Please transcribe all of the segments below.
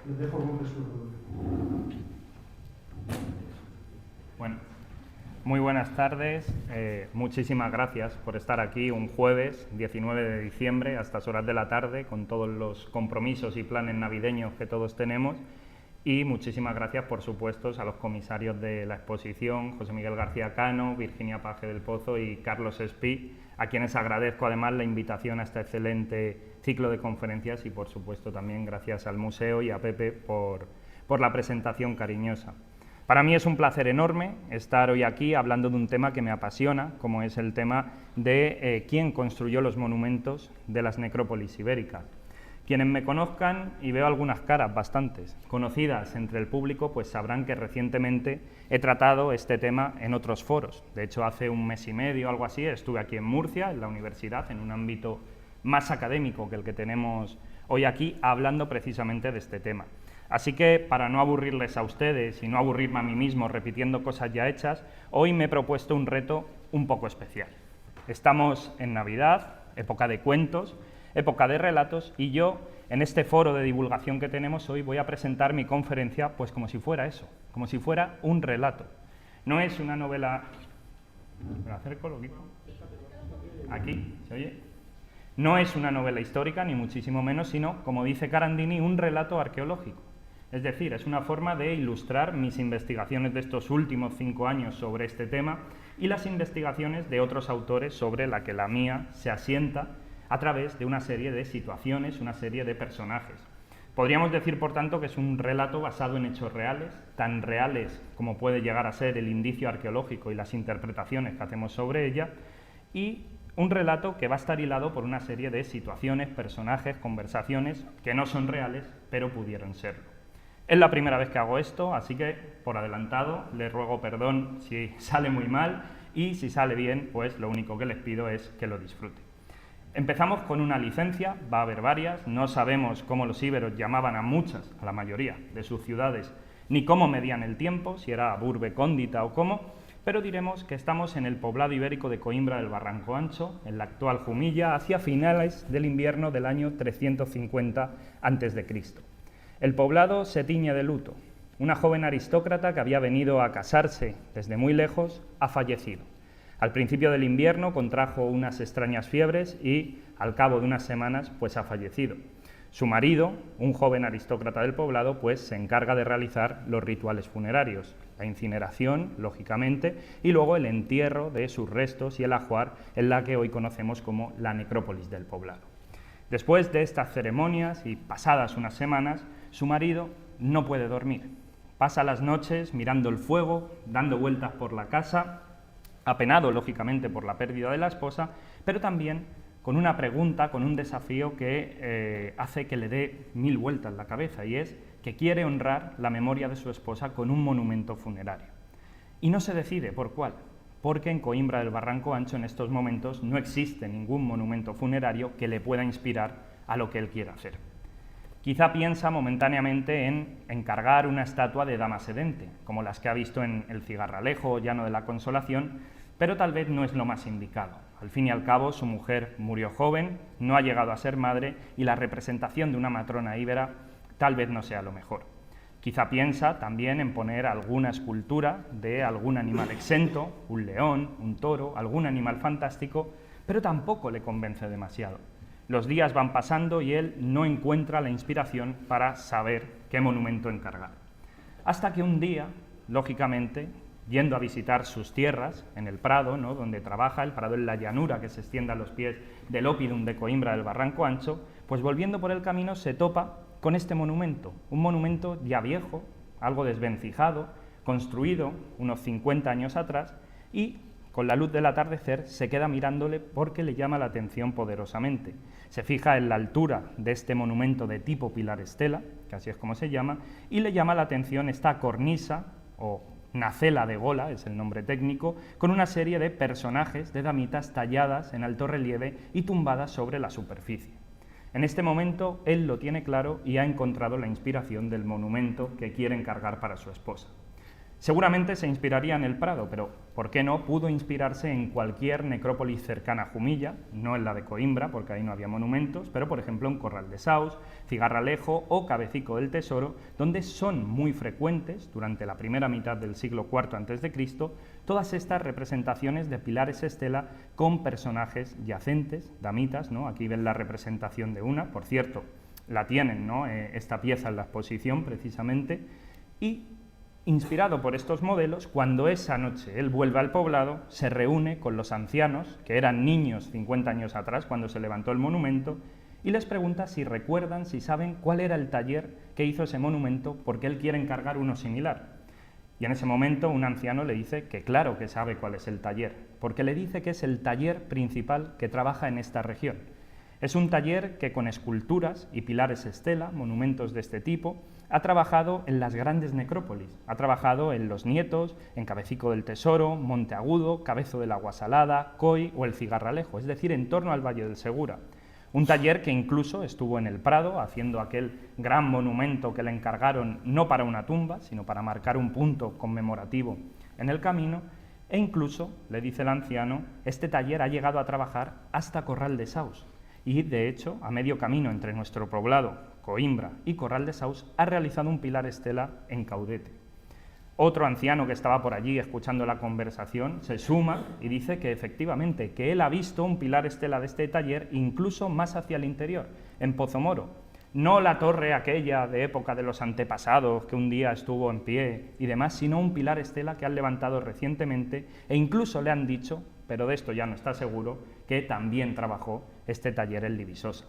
Les dejo con Jesús. Bueno, muy buenas tardes. Muchísimas gracias por estar aquí un jueves 19 de diciembre a estas horas de la tarde con todos los compromisos y planes navideños que todos tenemos. Y muchísimas gracias, por supuesto, a los comisarios de la exposición, José Miguel García Cano, Virginia Paje del Pozo y Carlos Espí, a quienes agradezco además la invitación a este excelente ciclo de conferencias y, por supuesto, también gracias al museo y a Pepe por la presentación cariñosa. Para mí es un placer enorme estar hoy aquí hablando de un tema que me apasiona, como es el tema de quién construyó los monumentos de las necrópolis ibéricas. Quienes me conozcan, y veo algunas caras bastantes conocidas entre el público, pues sabrán que recientemente he tratado este tema en otros foros. De hecho, hace un mes y medio o algo así estuve aquí en Murcia, en la universidad, en un ámbito más académico que el que tenemos hoy aquí, hablando precisamente de este tema. Así que, para no aburrirles a ustedes y no aburrirme a mí mismo repitiendo cosas ya hechas, hoy me he propuesto un reto un poco especial. Estamos en Navidad, época de cuentos, época de relatos, y yo, en este foro de divulgación que tenemos hoy, voy a presentar mi conferencia pues como si fuera eso, como si fuera un relato. No es una novela... ¿Me lo acerco, lo quito? ¿Aquí? ¿Se oye? No es una novela histórica, ni muchísimo menos, sino, como dice Carandini, un relato arqueológico. Es decir, es una forma de ilustrar mis investigaciones de estos últimos 5 años sobre este tema y las investigaciones de otros autores sobre la que la mía se asienta a través de una serie de situaciones, una serie de personajes. Podríamos decir, por tanto, que es un relato basado en hechos reales, tan reales como puede llegar a ser el indicio arqueológico y las interpretaciones que hacemos sobre ella, y un relato que va a estar hilado por una serie de situaciones, personajes, conversaciones que no son reales, pero pudieron serlo. Es la primera vez que hago esto, así que, por adelantado, les ruego perdón si sale muy mal, y si sale bien, pues lo único que les pido es que lo disfruten. Empezamos con una licencia, va a haber varias, no sabemos cómo los íberos llamaban a muchas, a la mayoría de sus ciudades, ni cómo medían el tiempo, si era burbe cóndita o cómo, pero diremos que estamos en el poblado ibérico de Coimbra del Barranco Ancho, en la actual Jumilla, hacia finales del invierno del año 350 a.C. El poblado se tiñe de luto. Una joven aristócrata que había venido a casarse desde muy lejos ha fallecido. Al principio del invierno contrajo unas extrañas fiebres y, al cabo de unas semanas, pues ha fallecido. Su marido, un joven aristócrata del poblado, pues se encarga de realizar los rituales funerarios, la incineración, lógicamente, y luego el entierro de sus restos y el ajuar en la que hoy conocemos como la necrópolis del poblado. Después de estas ceremonias y pasadas unas semanas, su marido no puede dormir. Pasa las noches mirando el fuego, dando vueltas por la casa, apenado, lógicamente, por la pérdida de la esposa, pero también con una pregunta, con un desafío que hace que le dé 1000 vueltas la cabeza, y es que quiere honrar la memoria de su esposa con un monumento funerario. Y no se decide por cuál, porque en Coimbra del Barranco Ancho en estos momentos no existe ningún monumento funerario que le pueda inspirar a lo que él quiera hacer. Quizá piensa momentáneamente en encargar una estatua de dama sedente, como las que ha visto en el Cigarralejo o Llano de la Consolación, pero tal vez no es lo más indicado. Al fin y al cabo, su mujer murió joven, no ha llegado a ser madre, y la representación de una matrona íbera tal vez no sea lo mejor. Quizá piensa también en poner alguna escultura de algún animal exento, un león, un toro, algún animal fantástico, pero tampoco le convence demasiado. Los días van pasando y él no encuentra la inspiración para saber qué monumento encargar. Hasta que un día, lógicamente, yendo a visitar sus tierras, en el Prado, ¿no?, donde trabaja, el Prado en la llanura que se extiende a los pies del Oppidum de Coimbra del Barranco Ancho, pues volviendo por el camino se topa con este monumento, un monumento ya viejo, algo desvencijado, construido unos 50 años atrás, y con la luz del atardecer se queda mirándole porque le llama la atención poderosamente. Se fija en la altura de este monumento de tipo pilar estela, que así es como se llama, y le llama la atención esta cornisa, o nacela de gola, es el nombre técnico, con una serie de personajes de damitas talladas en alto relieve y tumbadas sobre la superficie. En este momento él lo tiene claro y ha encontrado la inspiración del monumento que quiere encargar para su esposa. Seguramente se inspiraría en el Prado, pero ¿por qué no? Pudo inspirarse en cualquier necrópolis cercana a Jumilla, no en la de Coimbra, porque ahí no había monumentos, pero por ejemplo en Corral de Saus, Cigarralejo o Cabecico del Tesoro, donde son muy frecuentes, durante la primera mitad del siglo IV a.C., todas estas representaciones de pilares estela con personajes yacentes, damitas, ¿no? Aquí ven la representación de una, por cierto, la tienen, ¿no? Esta pieza en la exposición precisamente, y inspirado por estos modelos, cuando esa noche él vuelve al poblado, se reúne con los ancianos, que eran niños 50 años atrás, cuando se levantó el monumento, y les pregunta si recuerdan, si saben cuál era el taller que hizo ese monumento, porque él quiere encargar uno similar. Y en ese momento un anciano le dice que claro que sabe cuál es el taller, porque le dice que es el taller principal que trabaja en esta región. Es un taller que con esculturas y pilares estela, monumentos de este tipo, ha trabajado en las grandes necrópolis, ha trabajado en Los Nietos, en Cabecico del Tesoro, Monteagudo, Cabezo del Agua Salada, Coy o el Cigarralejo, es decir, en torno al Valle del Segura. Un taller que incluso estuvo en el Prado haciendo aquel gran monumento que le encargaron no para una tumba, sino para marcar un punto conmemorativo en el camino, e incluso, le dice el anciano, este taller ha llegado a trabajar hasta Corral de Saus. Y, de hecho, a medio camino entre nuestro poblado, Coimbra y Corral de Saus, ha realizado un pilar estela en Caudete. Otro anciano que estaba por allí escuchando la conversación se suma y dice que efectivamente, que él ha visto un pilar estela de este taller incluso más hacia el interior, en Pozomoro. No la torre aquella de época de los antepasados que un día estuvo en pie y demás, sino un pilar estela que han levantado recientemente e incluso le han dicho, pero de esto ya no está seguro, que también trabajó este taller en Divisosa.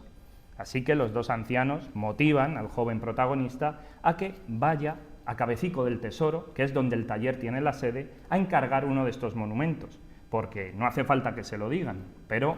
Así que los dos ancianos motivan al joven protagonista a que vaya a Cabecico del Tesoro, que es donde el taller tiene la sede, a encargar uno de estos monumentos, porque no hace falta que se lo digan, pero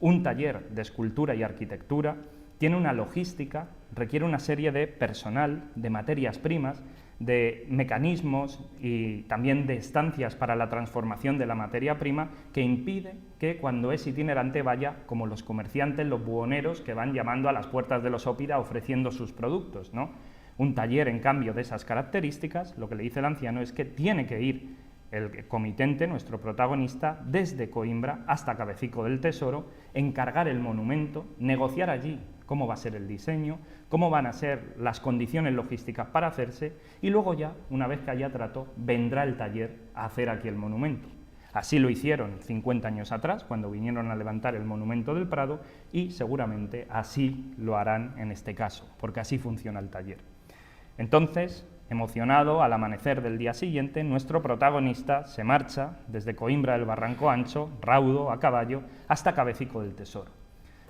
un taller de escultura y arquitectura tiene una logística, requiere una serie de personal, de materias primas, de mecanismos y también de estancias para la transformación de la materia prima que impide que cuando es itinerante vaya como los comerciantes, los buhoneros que van llamando a las puertas de los ópida ofreciendo sus productos, ¿no? Un taller, en cambio, de esas características, lo que le dice el anciano es que tiene que ir el comitente, nuestro protagonista, desde Coimbra hasta Cabecico del Tesoro, encargar el monumento, negociar allí cómo va a ser el diseño, cómo van a ser las condiciones logísticas para hacerse, y luego ya, una vez que haya trato, vendrá el taller a hacer aquí el monumento. Así lo hicieron 50 años atrás, cuando vinieron a levantar el monumento del Prado, y seguramente así lo harán en este caso, porque así funciona el taller. Entonces, emocionado, al amanecer del día siguiente, nuestro protagonista se marcha desde Coimbra del Barranco Ancho, raudo, a caballo, hasta Cabecico del Tesoro.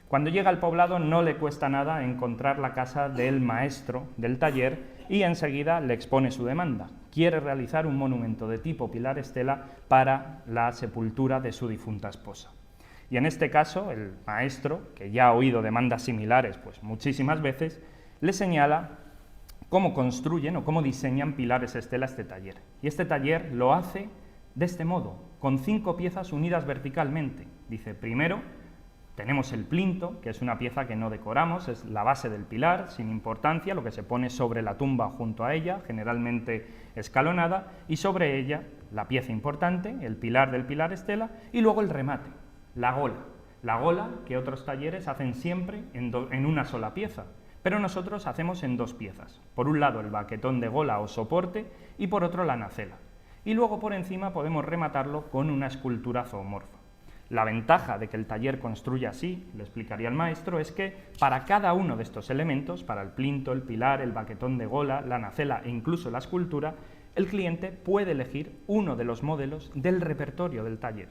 Cuando llega al poblado no le cuesta nada encontrar la casa del maestro del taller y enseguida le expone su demanda. Quiere realizar un monumento de tipo pilar estela para la sepultura de su difunta esposa. Y en este caso, el maestro, que ya ha oído demandas similares pues muchísimas veces, le señala cómo construyen o cómo diseñan pilares estela este taller. Y este taller lo hace de este modo, con 5 piezas unidas verticalmente. Dice, primero, tenemos el plinto, que es una pieza que no decoramos, es la base del pilar, sin importancia, lo que se pone sobre la tumba junto a ella, generalmente escalonada, y sobre ella la pieza importante, el pilar del pilar estela, y luego el remate, la gola. La gola que otros talleres hacen siempre en una sola pieza, pero nosotros hacemos en 2 piezas. Por un lado el baquetón de gola o soporte y por otro la nacela. Y luego por encima podemos rematarlo con una escultura zoomorfa. La ventaja de que el taller construya así, le explicaría el maestro, es que para cada uno de estos elementos, para el plinto, el pilar, el baquetón de gola, la nacela e incluso la escultura, el cliente puede elegir uno de los modelos del repertorio del taller.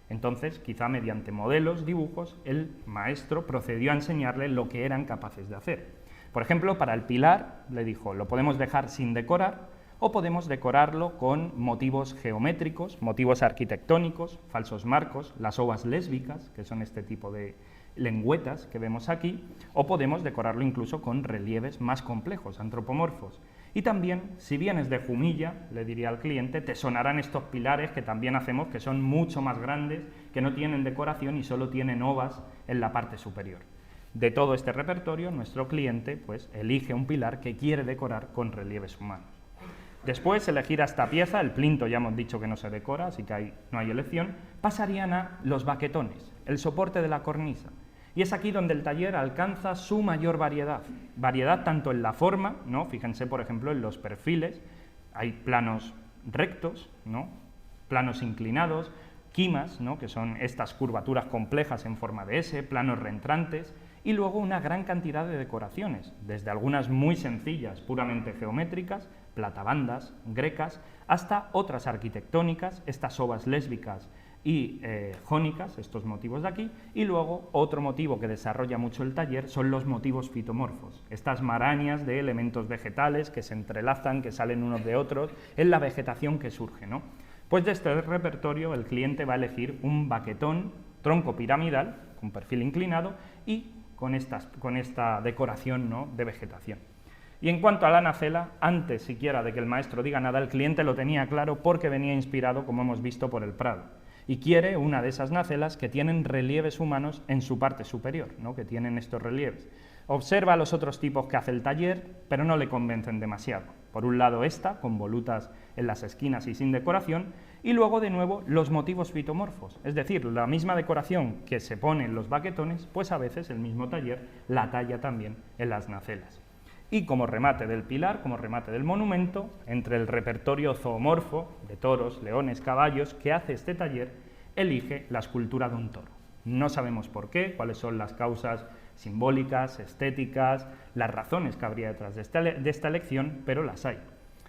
Entonces, quizá mediante modelos, dibujos, el maestro procedió a enseñarle lo que eran capaces de hacer. Por ejemplo, para el pilar, le dijo, lo podemos dejar sin decorar, o podemos decorarlo con motivos geométricos, motivos arquitectónicos, falsos marcos, las ovas lésbicas, que son este tipo de lengüetas que vemos aquí, o podemos decorarlo incluso con relieves más complejos, antropomorfos. Y también, si vienes de Jumilla, le diría al cliente, te sonarán estos pilares que también hacemos, que son mucho más grandes, que no tienen decoración y solo tienen ovas en la parte superior. De todo este repertorio, nuestro cliente pues, elige un pilar que quiere decorar con relieves humanos. Después, elegir a esta pieza, el plinto ya hemos dicho que no se decora, así que ahí no hay elección, pasarían a los baquetones, el soporte de la cornisa. Y es aquí donde el taller alcanza su mayor variedad. Variedad tanto en la forma, ¿no? Fíjense, por ejemplo, en los perfiles, hay planos rectos, ¿no? Planos inclinados, quimas, ¿no? Que son estas curvaturas complejas en forma de S, planos reentrantes, y luego una gran cantidad de decoraciones, desde algunas muy sencillas, puramente geométricas, platabandas, grecas, hasta otras arquitectónicas, estas ovas lésbicas y jónicas, estos motivos de aquí, y luego otro motivo que desarrolla mucho el taller son los motivos fitomorfos, estas marañas de elementos vegetales que se entrelazan, que salen unos de otros, en la vegetación que surge, ¿no? Pues de este repertorio el cliente va a elegir un baquetón, tronco piramidal, con perfil inclinado, y con esta decoración, ¿no?, de vegetación. Y en cuanto a la nacela, antes siquiera de que el maestro diga nada, el cliente lo tenía claro porque venía inspirado, como hemos visto, por el Prado. Y quiere una de esas nacelas que tienen relieves humanos en su parte superior, ¿no?, que tienen estos relieves. Observa los otros tipos que hace el taller, pero no le convencen demasiado. Por un lado esta, con volutas en las esquinas y sin decoración, y luego de nuevo los motivos fitomorfos, es decir, la misma decoración que se pone en los baquetones, pues a veces el mismo taller la talla también en las nacelas. Y como remate del pilar, como remate del monumento, entre el repertorio zoomorfo de toros, leones, caballos que hace este taller, elige la escultura de un toro. No sabemos por qué, cuáles son las causas simbólicas, estéticas, las razones que habría detrás de esta elección, pero las hay.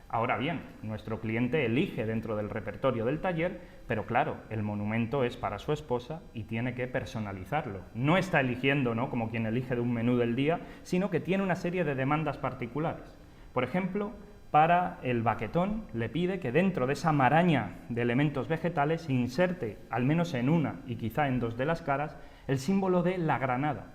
Ahora bien, nuestro cliente elige dentro del repertorio del taller, pero claro, el monumento es para su esposa y tiene que personalizarlo. No está eligiendo, ¿no?, como quien elige de un menú del día, sino que tiene una serie de demandas particulares. Por ejemplo, para el baquetón le pide que dentro de esa maraña de elementos vegetales se inserte, al menos en una y quizá en dos de las caras, el símbolo de la granada.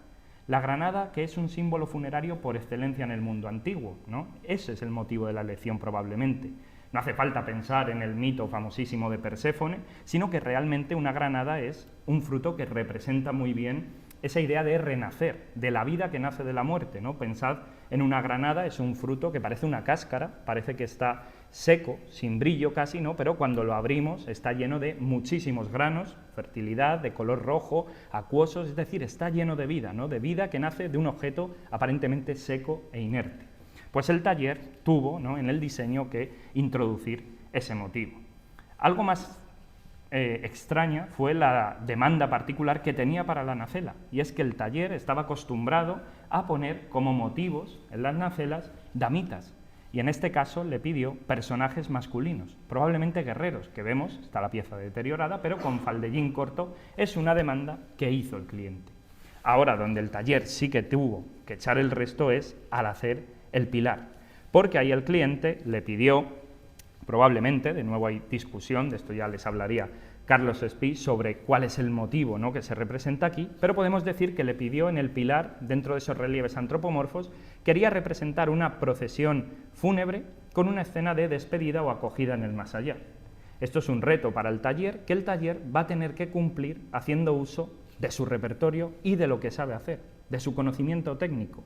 La granada, que es un símbolo funerario por excelencia en el mundo antiguo, ¿no? Ese es el motivo de la elección probablemente. No hace falta pensar en el mito famosísimo de Perséfone, sino que realmente una granada es un fruto que representa muy bien esa idea de renacer, de la vida que nace de la muerte, ¿no? Pensad en una granada, es un fruto que parece una cáscara, parece que está seco, sin brillo casi, ¿no?, pero cuando lo abrimos está lleno de muchísimos granos, fertilidad, de color rojo, acuosos, es decir, está lleno de vida, ¿no?, de vida que nace de un objeto aparentemente seco e inerte. Pues el taller tuvo, ¿no?, en el diseño que introducir ese motivo. Algo más extraña fue la demanda particular que tenía para la nacela, y es que el taller estaba acostumbrado a poner como motivos en las nacelas damitas, y en este caso le pidió personajes masculinos, probablemente guerreros, que vemos, está la pieza deteriorada, pero con faldellín corto, es una demanda que hizo el cliente. Ahora, donde el taller sí que tuvo que echar el resto es al hacer el pilar, porque ahí el cliente le pidió, probablemente, de nuevo hay discusión, de esto ya les hablaría Carlos Espí sobre cuál es el motivo, ¿no?, que se representa aquí, pero podemos decir que le pidió en el pilar, dentro de esos relieves antropomorfos, quería representar una procesión fúnebre con una escena de despedida o acogida en el más allá. Esto es un reto para el taller, que el taller va a tener que cumplir haciendo uso de su repertorio y de lo que sabe hacer, de su conocimiento técnico.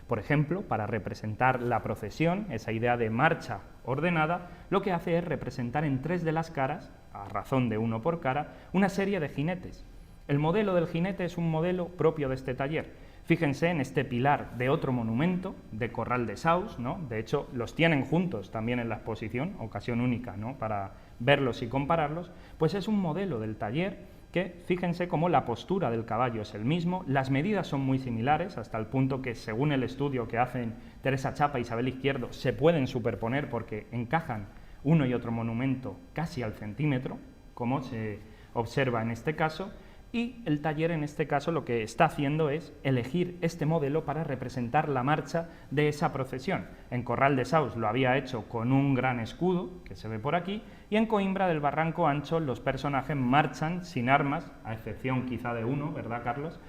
Por ejemplo, para representar la procesión, esa idea de marcha ordenada, lo que hace es representar en tres de las caras, a razón de uno por cara, una serie de jinetes. El modelo del jinete es un modelo propio de este taller. Fíjense en este pilar de otro monumento, de Corral de Saus, ¿no? De hecho, los tienen juntos también en la exposición, ocasión única, ¿no?, para verlos y compararlos, pues es un modelo del taller que, fíjense cómo la postura del caballo es el mismo, las medidas son muy similares, hasta el punto que, según el estudio que hacen Teresa Chapa e Isabel Izquierdo, se pueden superponer porque encajan uno y otro monumento casi al centímetro, como se observa en este caso, y el taller en este caso lo que está haciendo es elegir este modelo para representar la marcha de esa procesión. En Corral de Saus lo había hecho con un gran escudo, que se ve por aquí, y en Coimbra del Barranco Ancho los personajes marchan sin armas, a excepción quizá de uno, ¿verdad, Carlos?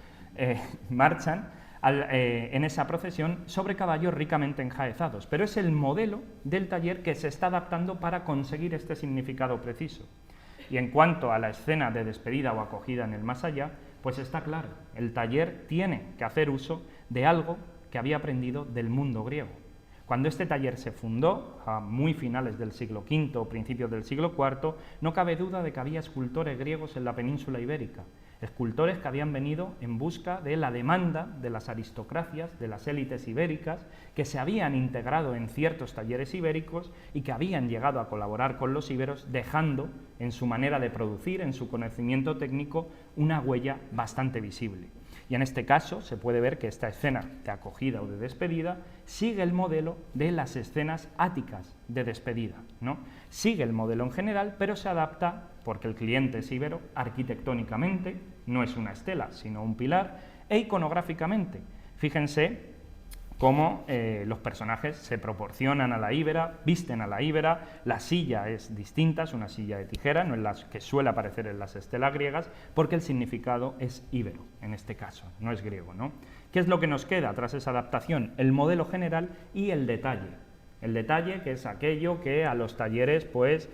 Marchan en esa procesión sobre caballos ricamente enjaezados, pero es el modelo del taller que se está adaptando para conseguir este significado preciso. Y en cuanto a la escena de despedida o acogida en el más allá, pues está claro, el taller tiene que hacer uso de algo que había aprendido del mundo griego. Cuando este taller se fundó, a muy finales del siglo V o principios del siglo IV, no cabe duda de que había escultores griegos en la península ibérica, escultores que habían venido en busca de la demanda de las aristocracias, de las élites ibéricas, que se habían integrado en ciertos talleres ibéricos y que habían llegado a colaborar con los íberos, dejando en su manera de producir, en su conocimiento técnico, una huella bastante visible. Y en este caso se puede ver que esta escena de acogida o de despedida sigue el modelo de las escenas áticas de despedida, ¿no? Sigue el modelo en general, pero se adapta, porque el cliente es íbero, arquitectónicamente, no es una estela, sino un pilar, e iconográficamente. Fíjense cómo los personajes se proporcionan a la íbera, visten a la íbera, la silla es distinta, es una silla de tijera, no es la que suele aparecer en las estelas griegas, porque el significado es íbero, en este caso, no es griego, ¿no? ¿Qué es lo que nos queda tras esa adaptación? El modelo general y el detalle. El detalle, que es aquello que a los talleres, pues,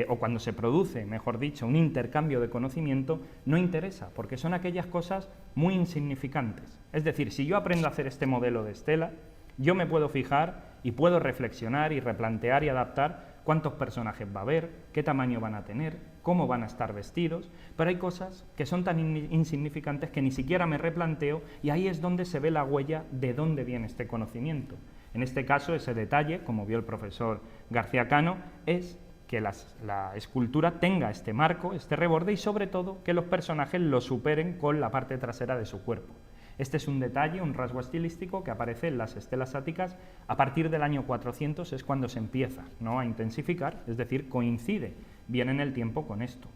o cuando se produce, mejor dicho, un intercambio de conocimiento, no interesa, porque son aquellas cosas muy insignificantes. Es decir, si yo aprendo a hacer este modelo de estela, yo me puedo fijar y puedo reflexionar y replantear y adaptar cuántos personajes va a haber, qué tamaño van a tener, cómo van a estar vestidos, pero hay cosas que son tan insignificantes que ni siquiera me replanteo, y ahí es donde se ve la huella de dónde viene este conocimiento. En este caso, ese detalle, como vio el profesor García Cano, es que la escultura tenga este marco, este reborde, y sobre todo que los personajes lo superen con la parte trasera de su cuerpo. Este es un detalle, un rasgo estilístico que aparece en las estelas áticas a partir del año 400, es cuando se empieza, ¿no?, a intensificar, es decir, coincide bien en el tiempo con esto.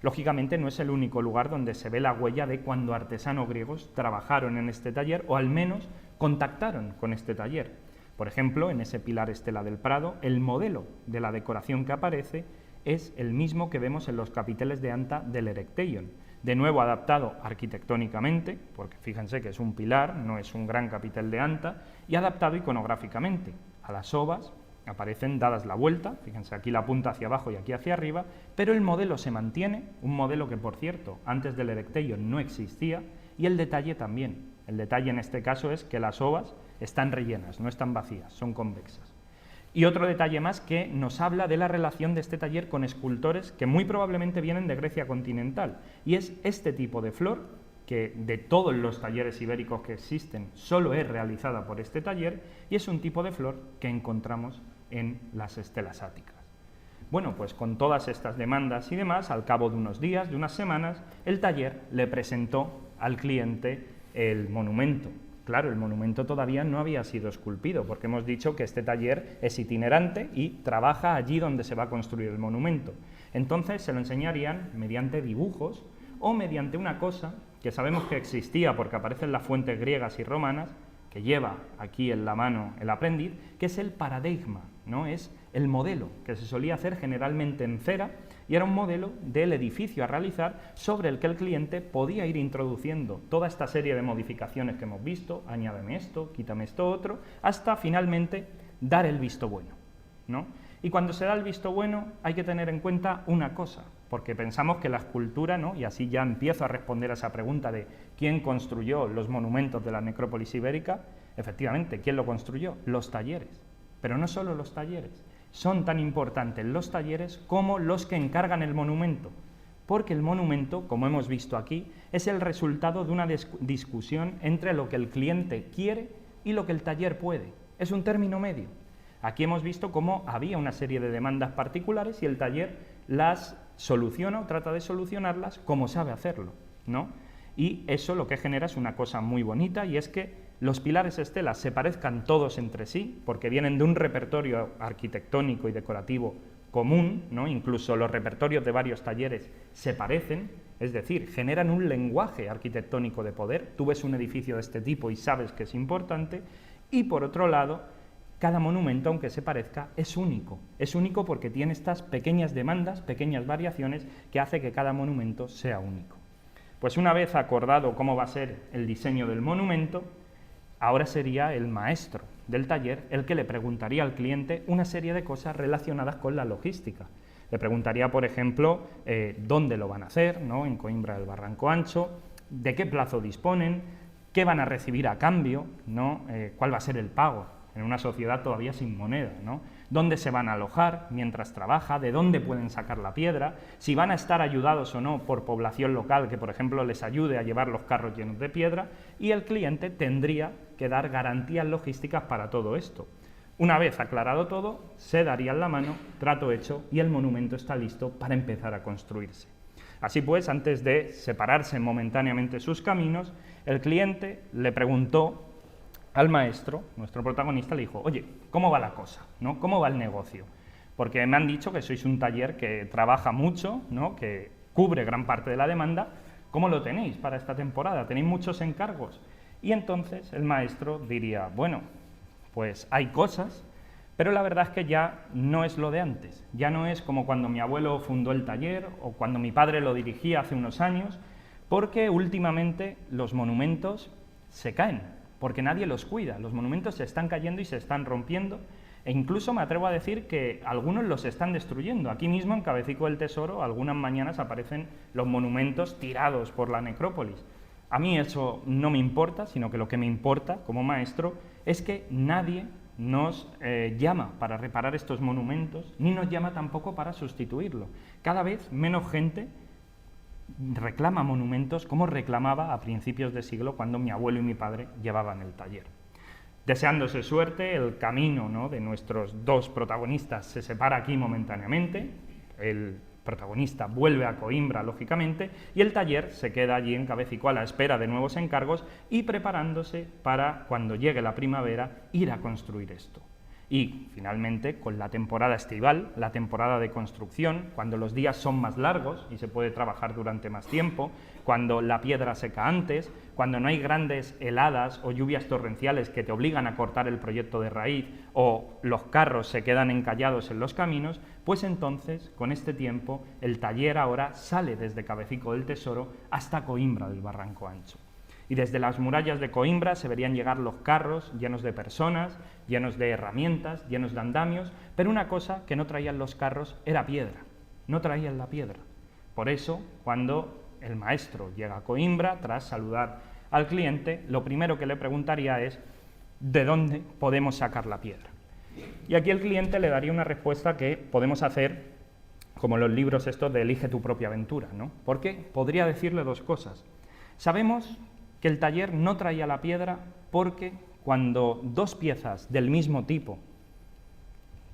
Lógicamente no es el único lugar donde se ve la huella de cuando artesanos griegos trabajaron en este taller o al menos contactaron con este taller. Por ejemplo, en ese pilar Estela del Prado, el modelo de la decoración que aparece es el mismo que vemos en los capiteles de Anta del Erecteion, de nuevo adaptado arquitectónicamente, porque fíjense que es un pilar, no es un gran capitel de Anta, y adaptado iconográficamente. A las ovas aparecen dadas la vuelta, fíjense aquí la punta hacia abajo y aquí hacia arriba, pero el modelo se mantiene, un modelo que, por cierto, antes del Erecteion no existía, y el detalle también. El detalle en este caso es que las ovas están rellenas, no están vacías, son convexas. Y otro detalle más que nos habla de la relación de este taller con escultores que muy probablemente vienen de Grecia continental, y es este tipo de flor, que de todos los talleres ibéricos que existen solo es realizada por este taller, y es un tipo de flor que encontramos en las estelas áticas. Bueno, pues con todas estas demandas y demás, al cabo de unos días, de unas semanas, el taller le presentó al cliente el monumento. Claro, el monumento todavía no había sido esculpido, porque hemos dicho que este taller es itinerante y trabaja allí donde se va a construir el monumento. Entonces se lo enseñarían mediante dibujos o mediante una cosa que sabemos que existía porque aparece en las fuentes griegas y romanas, que lleva aquí en la mano el aprendiz, que es el paradigma, ¿no? Es el modelo que se solía hacer generalmente en cera, y era un modelo del edificio a realizar sobre el que el cliente podía ir introduciendo toda esta serie de modificaciones que hemos visto, añádeme esto, quítame esto otro, hasta finalmente dar el visto bueno, ¿no? Y cuando se da el visto bueno hay que tener en cuenta una cosa, porque pensamos que la escultura, ¿no?, y así ya empiezo a responder a esa pregunta de quién construyó los monumentos de la necrópolis ibérica. Efectivamente, ¿quién lo construyó? Los talleres, pero no solo los talleres. Son tan importantes los talleres como los que encargan el monumento, porque el monumento, como hemos visto aquí, es el resultado de una discusión entre lo que el cliente quiere y lo que el taller puede. Es un término medio. Aquí hemos visto cómo había una serie de demandas particulares y el taller las soluciona o trata de solucionarlas como sabe hacerlo, ¿no? Y eso lo que genera es una cosa muy bonita, y es que los pilares estelas se parezcan todos entre sí, porque vienen de un repertorio arquitectónico y decorativo común, ¿no? Incluso los repertorios de varios talleres se parecen, es decir, generan un lenguaje arquitectónico de poder. Tú ves un edificio de este tipo y sabes que es importante, y por otro lado, cada monumento, aunque se parezca, es único porque tiene estas pequeñas demandas, pequeñas variaciones que hace que cada monumento sea único. Pues una vez acordado cómo va a ser el diseño del monumento, ahora sería el maestro del taller el que le preguntaría al cliente una serie de cosas relacionadas con la logística. Le preguntaría, por ejemplo, dónde lo van a hacer, ¿no?, en Coimbra del Barranco Ancho, de qué plazo disponen, qué van a recibir a cambio, ¿no?, cuál va a ser el pago en una sociedad todavía sin moneda, ¿no? ¿Dónde se van a alojar mientras trabaja? ¿De dónde pueden sacar la piedra? Si van a estar ayudados o no por población local que, por ejemplo, les ayude a llevar los carros llenos de piedra, y el cliente tendría que dar garantías logísticas para todo esto. Una vez aclarado todo, se darían la mano, trato hecho, y el monumento está listo para empezar a construirse. Así pues, antes de separarse momentáneamente sus caminos, el cliente le preguntó al maestro, nuestro protagonista, le dijo: oye, ¿cómo va la cosa, ¿no? ¿Cómo va el negocio? Porque me han dicho que sois un taller que trabaja mucho, ¿no? Que cubre gran parte de la demanda. ¿Cómo lo tenéis para esta temporada? ¿Tenéis muchos encargos? Y entonces el maestro diría: bueno, pues hay cosas, pero la verdad es que ya no es lo de antes. Ya no es como cuando mi abuelo fundó el taller o cuando mi padre lo dirigía hace unos años, porque últimamente los monumentos se caen, porque nadie los cuida. Los monumentos se están cayendo y se están rompiendo, e incluso me atrevo a decir que algunos los están destruyendo. Aquí mismo en Cabecico del Tesoro algunas mañanas aparecen los monumentos tirados por la necrópolis. A mí eso no me importa, sino que lo que me importa como maestro es que nadie nos llama para reparar estos monumentos, ni nos llama tampoco para sustituirlo. Cada vez menos gente reclama monumentos como reclamaba a principios de siglo cuando mi abuelo y mi padre llevaban el taller. Deseándose suerte, el camino, ¿no?, de nuestros dos protagonistas se separa aquí momentáneamente. El protagonista vuelve a Coimbra, lógicamente, y el taller se queda allí en Cabecico a la espera de nuevos encargos y preparándose para, cuando llegue la primavera, ir a construir esto. Y, finalmente, con la temporada estival, la temporada de construcción, cuando los días son más largos y se puede trabajar durante más tiempo, cuando la piedra seca antes, cuando no hay grandes heladas o lluvias torrenciales que te obligan a cortar el proyecto de raíz o los carros se quedan encallados en los caminos, pues entonces, con este tiempo, el taller ahora sale desde Cabecico del Tesoro hasta Coimbra del Barranco Ancho. Y desde las murallas de Coimbra se verían llegar los carros llenos de personas, llenos de herramientas, llenos de andamios, pero una cosa que no traían los carros era piedra, no traían la piedra. Por eso, cuando el maestro llega a Coimbra, tras saludar al cliente, lo primero que le preguntaría es: ¿de dónde podemos sacar la piedra? Y aquí el cliente le daría una respuesta que podemos hacer como los libros estos de Elige tu propia aventura, ¿no? Porque podría decirle dos cosas. Sabemos que el taller no traía la piedra porque cuando dos piezas del mismo tipo,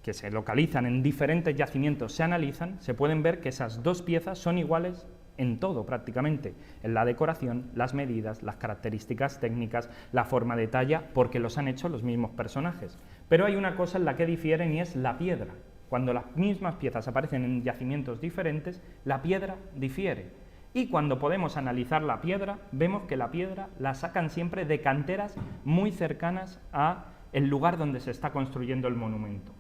que se localizan en diferentes yacimientos, se analizan, se pueden ver que esas dos piezas son iguales en todo prácticamente, en la decoración, las medidas, las características técnicas, la forma de talla, porque los han hecho los mismos personajes. Pero hay una cosa en la que difieren y es la piedra. Cuando las mismas piezas aparecen en yacimientos diferentes, la piedra difiere. Y cuando podemos analizar la piedra, vemos que la piedra la sacan siempre de canteras muy cercanas al lugar donde se está construyendo el monumento.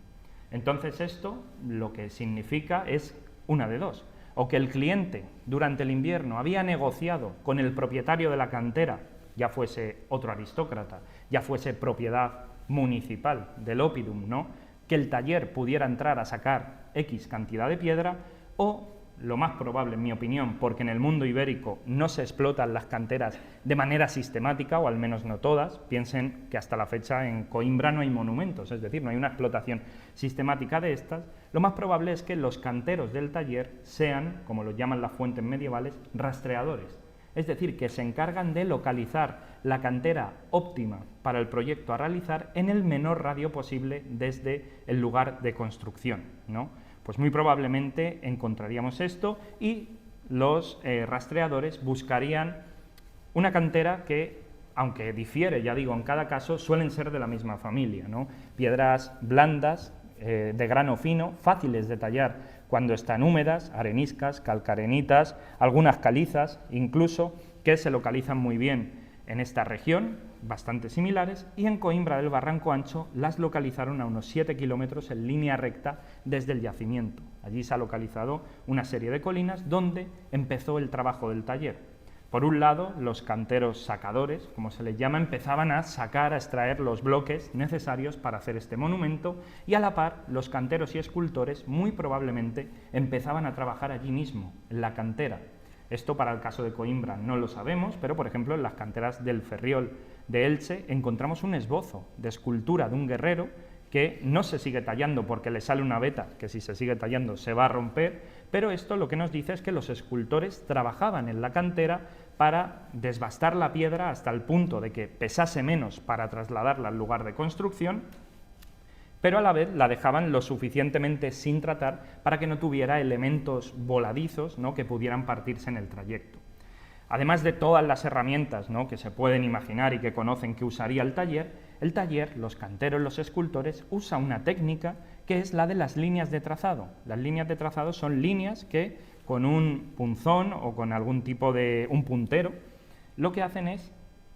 Entonces esto lo que significa es una de dos: o que el cliente durante el invierno había negociado con el propietario de la cantera, ya fuese otro aristócrata, ya fuese propiedad municipal del Oppidum, ¿no?, que el taller pudiera entrar a sacar X cantidad de piedra, o lo más probable, en mi opinión, porque en el mundo ibérico no se explotan las canteras de manera sistemática, o al menos no todas. Piensen que hasta la fecha en Coimbra no hay monumentos, es decir, no hay una explotación sistemática de estas. Lo más probable es que los canteros del taller sean, como lo llaman las fuentes medievales, rastreadores. Es decir, que se encargan de localizar la cantera óptima para el proyecto a realizar en el menor radio posible desde el lugar de construcción, ¿no? Pues muy probablemente encontraríamos esto y los rastreadores buscarían una cantera que, aunque difiere, ya digo, en cada caso, suelen ser de la misma familia, ¿no? Piedras blandas, de grano fino, fáciles de tallar cuando están húmedas, areniscas, calcarenitas, algunas calizas incluso, que se localizan muy bien en esta región, bastante similares, y en Coimbra del Barranco Ancho las localizaron a unos 7 kilómetros en línea recta desde el yacimiento. Allí se ha localizado una serie de colinas donde empezó el trabajo del taller. Por un lado, los canteros sacadores, como se les llama, empezaban a sacar, a extraer los bloques necesarios para hacer este monumento, y a la par, los canteros y escultores muy probablemente empezaban a trabajar allí mismo, en la cantera. Esto para el caso de Coimbra no lo sabemos, pero por ejemplo en las canteras del Ferriol de Elche encontramos un esbozo de escultura de un guerrero que no se sigue tallando porque le sale una veta, que si se sigue tallando se va a romper, pero esto lo que nos dice es que los escultores trabajaban en la cantera para desbastar la piedra hasta el punto de que pesase menos para trasladarla al lugar de construcción, pero a la vez la dejaban lo suficientemente sin tratar para que no tuviera elementos voladizos, ¿no?, que pudieran partirse en el trayecto. Además de todas las herramientas, ¿no?, que se pueden imaginar y que conocen que usaría el taller, los canteros, los escultores, usa una técnica que es la de las líneas de trazado. Las líneas de trazado son líneas que con un punzón o con algún tipo de un puntero, lo que hacen es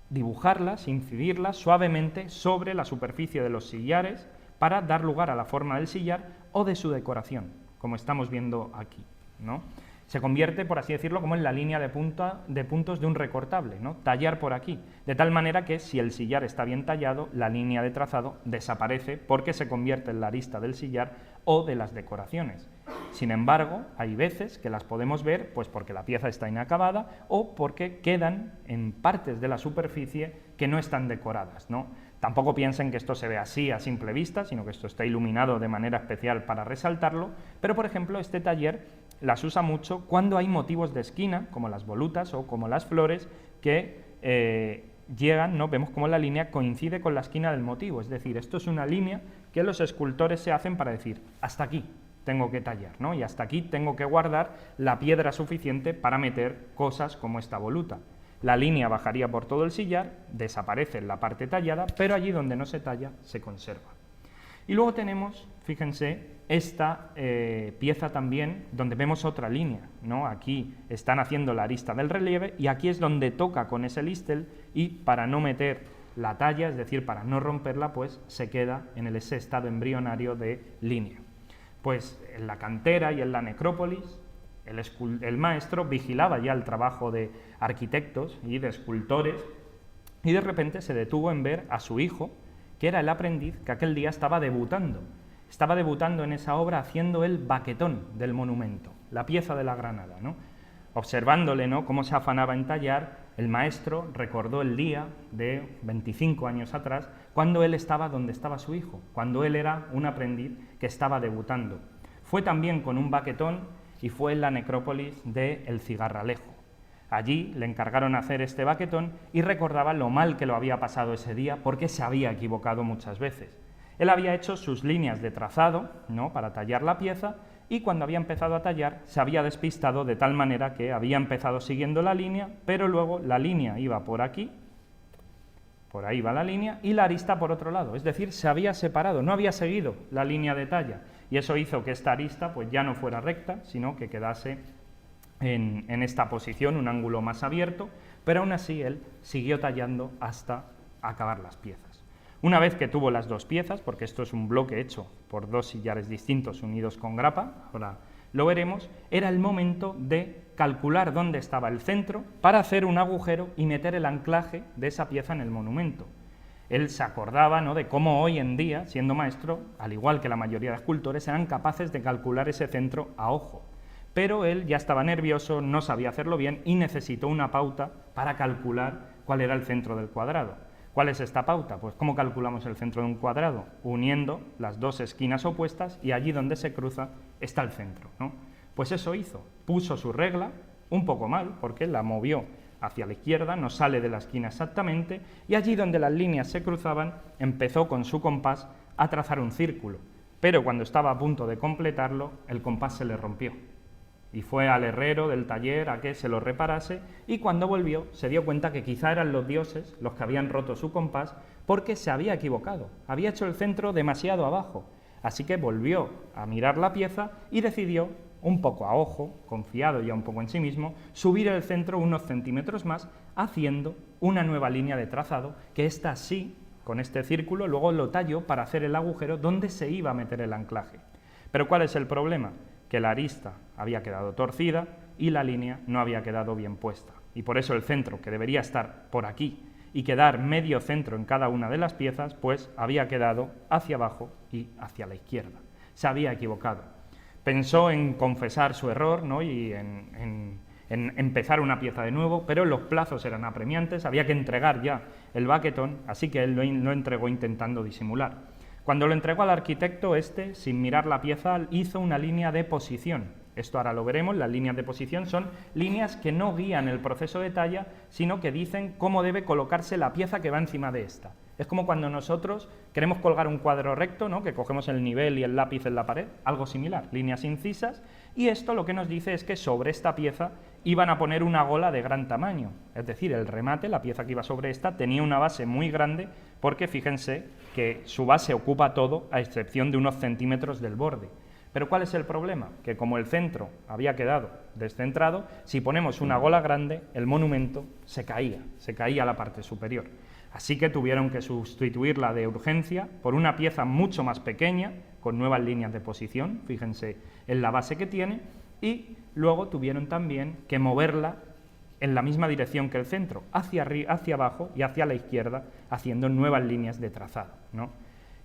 dibujarlas, incidirlas suavemente sobre la superficie de los sillares para dar lugar a la forma del sillar o de su decoración, como estamos viendo aquí, ¿no? Se convierte, por así decirlo, como en la línea de puntos de un recortable, ¿no? Tallar por aquí, de tal manera que si el sillar está bien tallado, la línea de trazado desaparece porque se convierte en la arista del sillar o de las decoraciones. Sin embargo, hay veces que las podemos ver pues porque la pieza está inacabada o porque quedan en partes de la superficie que no están decoradas, ¿no? Tampoco piensen que esto se ve así a simple vista, sino que esto está iluminado de manera especial para resaltarlo, pero por ejemplo este taller las usa mucho cuando hay motivos de esquina, como las volutas o como las flores, que llegan, ¿no? Vemos cómo la línea coincide con la esquina del motivo, es decir, esto es una línea que los escultores se hacen para decir, hasta aquí tengo que tallar, ¿no? Y hasta aquí tengo que guardar la piedra suficiente para meter cosas como esta voluta. La línea bajaría por todo el sillar, desaparece en la parte tallada, pero allí donde no se talla se conserva. Y luego tenemos, fíjense, esta pieza también, donde vemos otra línea, ¿no? Aquí están haciendo la arista del relieve y aquí es donde toca con ese listel y para no meter la talla, es decir, para no romperla, pues se queda en ese estado embrionario de línea. Pues en la cantera y en la necrópolis, el maestro vigilaba ya el trabajo de arquitectos y de escultores y de repente se detuvo en ver a su hijo, que era el aprendiz que aquel día estaba debutando en esa obra haciendo el baquetón del monumento, la pieza de la granada, ¿no? Observándole, ¿no?, cómo se afanaba en tallar, el maestro recordó el día de 25 años atrás, cuando él estaba donde estaba su hijo, cuando él era un aprendiz que estaba debutando. Fue también con un baquetón y fue en la necrópolis de El Cigarralejo. Allí le encargaron hacer este baquetón y recordaba lo mal que lo había pasado ese día porque se había equivocado muchas veces. Él había hecho sus líneas de trazado, ¿no?, para tallar la pieza y cuando había empezado a tallar se había despistado de tal manera que había empezado siguiendo la línea, pero luego la línea iba por aquí, por ahí va la línea, y la arista por otro lado, es decir, se había separado, no había seguido la línea de talla y eso hizo que esta arista pues ya no fuera recta, sino que quedase en esta posición, un ángulo más abierto, pero aún así él siguió tallando hasta acabar las piezas. Una vez que tuvo las dos piezas, porque esto es un bloque hecho por dos sillares distintos unidos con grapa, ahora lo veremos, era el momento de calcular dónde estaba el centro para hacer un agujero y meter el anclaje de esa pieza en el monumento. Él se acordaba, ¿no?, de cómo hoy en día, siendo maestro, al igual que la mayoría de escultores, eran capaces de calcular ese centro a ojo. Pero él ya estaba nervioso, no sabía hacerlo bien y necesitó una pauta para calcular cuál era el centro del cuadrado. ¿Cuál es esta pauta? Pues ¿cómo calculamos el centro de un cuadrado? Uniendo las dos esquinas opuestas y allí donde se cruza está el centro, ¿no? Pues eso hizo, puso su regla, un poco mal, porque la movió hacia la izquierda, no sale de la esquina exactamente, y allí donde las líneas se cruzaban empezó con su compás a trazar un círculo, pero cuando estaba a punto de completarlo, el compás se le rompió. Y fue al herrero del taller a que se lo reparase y cuando volvió se dio cuenta que quizá eran los dioses los que habían roto su compás porque se había equivocado, había hecho el centro demasiado abajo. Así que volvió a mirar la pieza y decidió, un poco a ojo, confiado ya un poco en sí mismo, subir el centro unos centímetros más haciendo una nueva línea de trazado que esta sí, con este círculo, luego lo talló para hacer el agujero donde se iba a meter el anclaje. Pero ¿cuál es el problema? Que la arista había quedado torcida y la línea no había quedado bien puesta. Y por eso el centro, que debería estar por aquí y quedar medio centro en cada una de las piezas, pues había quedado hacia abajo y hacia la izquierda. Se había equivocado. Pensó en confesar su error, ¿no?, y en en empezar una pieza de nuevo, pero los plazos eran apremiantes, había que entregar ya el baquetón, así que él lo entregó intentando disimular. Cuando lo entregó al arquitecto, sin mirar la pieza, hizo una línea de posición. Esto ahora lo veremos, las líneas de posición son líneas que no guían el proceso de talla, sino que dicen cómo debe colocarse la pieza que va encima de esta. Es como cuando nosotros queremos colgar un cuadro recto, ¿no?, que cogemos el nivel y el lápiz en la pared, algo similar, líneas incisas, y esto lo que nos dice es que sobre esta pieza iban a poner una gola de gran tamaño, es decir, el remate, la pieza que iba sobre esta, tenía una base muy grande, porque fíjense que su base ocupa todo, a excepción de unos centímetros del borde. Pero ¿cuál es el problema? Que como el centro había quedado descentrado, si ponemos una gola grande, el monumento se caía la parte superior. Así que tuvieron que sustituirla de urgencia por una pieza mucho más pequeña, con nuevas líneas de posición, fíjense en la base que tiene, y luego tuvieron también que moverla en la misma dirección que el centro, hacia abajo y hacia la izquierda, haciendo nuevas líneas de trazado, ¿no?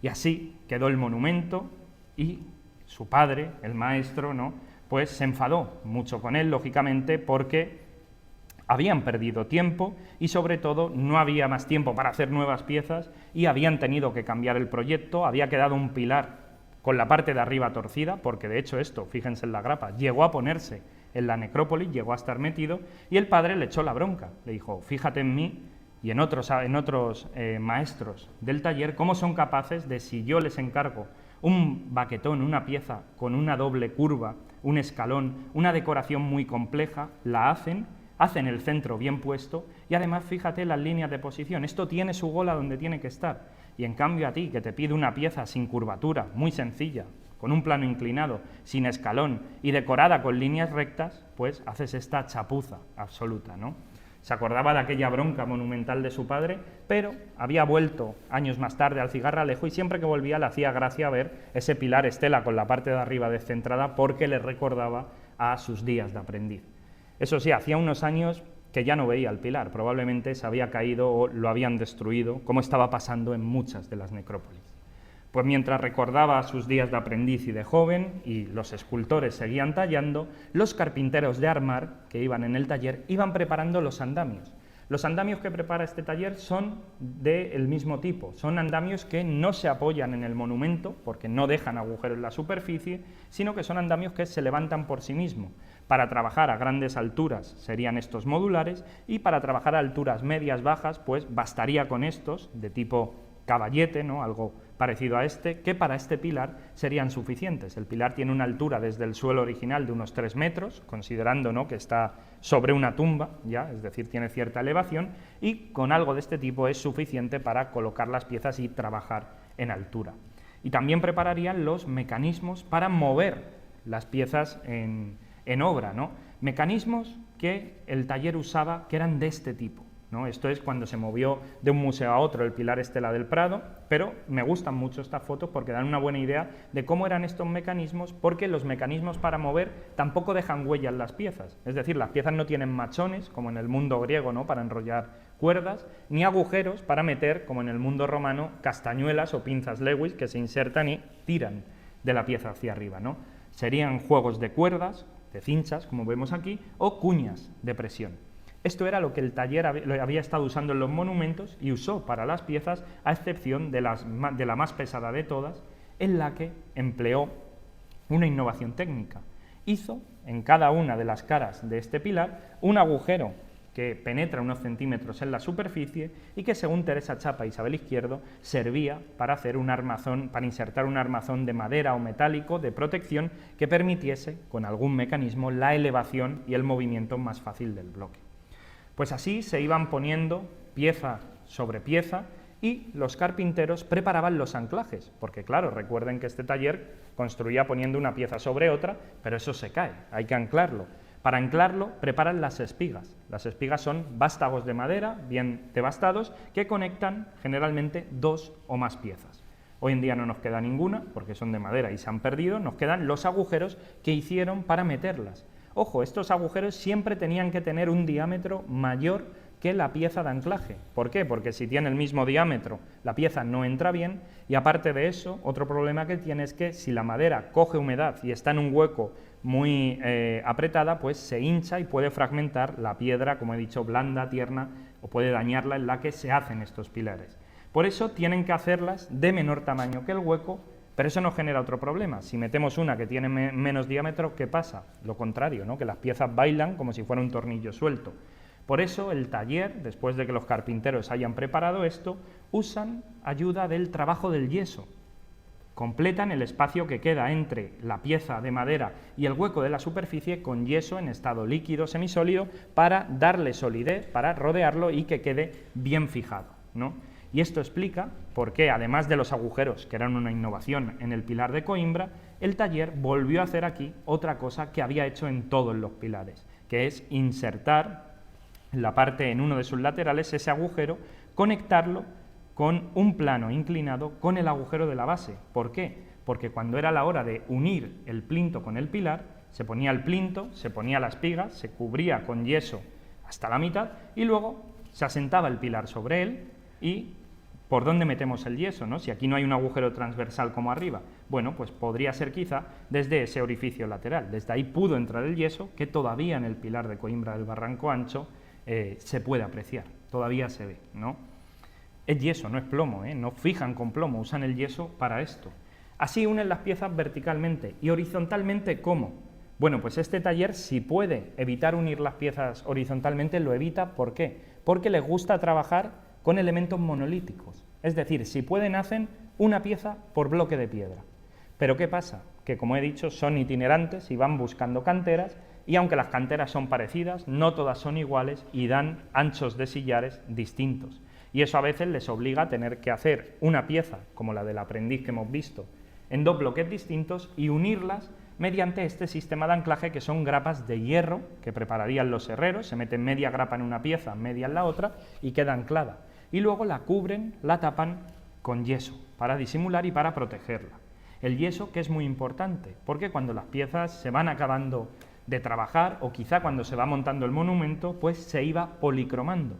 Y así quedó el monumento, y su padre, el maestro, ¿no?, pues se enfadó mucho con él, lógicamente, porque habían perdido tiempo y sobre todo no había más tiempo para hacer nuevas piezas y habían tenido que cambiar el proyecto, había quedado un pilar con la parte de arriba torcida, porque de hecho esto, fíjense en la grapa, llegó a ponerse en la necrópolis, llegó a estar metido, y el padre le echó la bronca, le dijo: fíjate en mí y en otros maestros del taller, cómo son capaces de, si yo les encargo un baquetón, una pieza con una doble curva, un escalón, una decoración muy compleja, la hacen el centro bien puesto y además fíjate las líneas de posición, esto tiene su gola donde tiene que estar, y en cambio a ti, que te pide una pieza sin curvatura, muy sencilla, con un plano inclinado, sin escalón y decorada con líneas rectas, pues haces esta chapuza absoluta, ¿no? Se acordaba de aquella bronca monumental de su padre, pero había vuelto años más tarde al Cigarralejo y siempre que volvía le hacía gracia ver ese pilar estela con la parte de arriba descentrada, porque le recordaba a sus días de aprendiz. Eso sí, hacía unos años que ya no veía el pilar, probablemente se había caído o lo habían destruido, como estaba pasando en muchas de las necrópolis. Pues mientras recordaba sus días de aprendiz y de joven, y los escultores seguían tallando, los carpinteros de armar, que iban en el taller, iban preparando los andamios. Los andamios que prepara este taller son del mismo tipo, son andamios que no se apoyan en el monumento, porque no dejan agujero en la superficie, sino que son andamios que se levantan por sí mismos. Para trabajar a grandes alturas serían estos modulares, y para trabajar a alturas medias bajas, pues bastaría con estos, de tipo caballete, ¿no?, algo parecido a este, que para este pilar serían suficientes. El pilar tiene una altura desde el suelo original de unos 3 metros, considerando, ¿no?, que está sobre una tumba, ya, es decir, tiene cierta elevación, y con algo de este tipo es suficiente para colocar las piezas y trabajar en altura. Y también prepararían los mecanismos para mover las piezas en obra, ¿no?, mecanismos que el taller usaba, que eran de este tipo, ¿no? Esto es cuando se movió de un museo a otro el pilar Estela del Prado, pero me gustan mucho estas fotos porque dan una buena idea de cómo eran estos mecanismos, porque los mecanismos para mover tampoco dejan huella en las piezas, es decir, las piezas no tienen machones, como en el mundo griego, ¿no?, para enrollar cuerdas, ni agujeros para meter, como en el mundo romano, castañuelas o pinzas Lewis que se insertan y tiran de la pieza hacia arriba, ¿no? Serían juegos de cuerdas, de cinchas, como vemos aquí, o cuñas de presión. Esto era lo que el taller había estado usando en los monumentos y usó para las piezas, a excepción de la más pesada de todas, en la que empleó una innovación técnica. Hizo en cada una de las caras de este pilar un agujero que penetra unos centímetros en la superficie y que, según Teresa Chapa e Isabel Izquierdo, servía para hacer un armazón, para insertar un armazón de madera o metálico de protección que permitiese, con algún mecanismo, la elevación y el movimiento más fácil del bloque. Pues así se iban poniendo pieza sobre pieza y los carpinteros preparaban los anclajes, porque claro, recuerden que este taller construía poniendo una pieza sobre otra, pero eso se cae, hay que anclarlo. Para anclarlo preparan las espigas. Las espigas son vástagos de madera, bien devastados, que conectan generalmente 2 o más piezas. Hoy en día no nos queda ninguna, porque son de madera y se han perdido, nos quedan los agujeros que hicieron para meterlas. Ojo, estos agujeros siempre tenían que tener un diámetro mayor que la pieza de anclaje. ¿Por qué? Porque si tiene el mismo diámetro, la pieza no entra bien, y aparte de eso, otro problema que tiene es que si la madera coge humedad y está en un hueco muy apretada, pues se hincha y puede fragmentar la piedra, como he dicho, blanda, tierna, o puede dañarla en la que se hacen estos pilares. Por eso tienen que hacerlas de menor tamaño que el hueco, pero eso nos genera otro problema. Si metemos una que tiene menos diámetro, ¿qué pasa? Lo contrario, ¿no? Que las piezas bailan como si fuera un tornillo suelto. Por eso el taller, después de que los carpinteros hayan preparado esto, usan ayuda del trabajo del yeso. Completan el espacio que queda entre la pieza de madera y el hueco de la superficie con yeso en estado líquido, semisólido, para darle solidez, para rodearlo y que quede bien fijado, ¿no? Y esto explica por qué, además de los agujeros, que eran una innovación en el pilar de Coimbra, el taller volvió a hacer aquí otra cosa que había hecho en todos los pilares, que es insertar en la parte, en uno de sus laterales, ese agujero, conectarlo con un plano inclinado con el agujero de la base. ¿Por qué? Porque cuando era la hora de unir el plinto con el pilar, se ponía el plinto, se ponía las pigas, se cubría con yeso hasta la mitad y luego se asentaba el pilar sobre él. ¿Y por dónde metemos el yeso, ¿no? Si aquí no hay un agujero transversal como arriba? Bueno, pues podría ser quizá desde ese orificio lateral. Desde ahí pudo entrar el yeso, que todavía en el pilar de Coimbra del Barranco Ancho se puede apreciar, todavía se ve, ¿no? Es yeso, no es plomo, no fijan con plomo, usan el yeso para esto. Así unen las piezas verticalmente y horizontalmente, ¿cómo? Bueno, pues este taller, si puede evitar unir las piezas horizontalmente, lo evita. ¿Por qué? Porque les gusta trabajar con elementos monolíticos. Es decir, si pueden, hacen una pieza por bloque de piedra. Pero ¿qué pasa? Que, como he dicho, son itinerantes y van buscando canteras, y aunque las canteras son parecidas, no todas son iguales y dan anchos de sillares distintos. Y eso a veces les obliga a tener que hacer una pieza, como la del aprendiz que hemos visto, en dos bloques distintos y unirlas mediante este sistema de anclaje, que son grapas de hierro que prepararían los herreros. Se meten media grapa en una pieza, media en la otra y queda anclada. Y luego la cubren, la tapan con yeso para disimular y para protegerla. El yeso, que es muy importante, porque cuando las piezas se van acabando de trabajar, o quizá cuando se va montando el monumento, pues se iba policromando.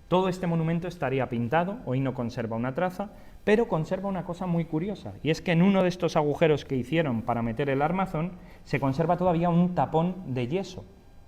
Todo este monumento estaría pintado, hoy no conserva una traza, pero conserva una cosa muy curiosa, y es que en uno de estos agujeros que hicieron para meter el armazón se conserva todavía un tapón de yeso.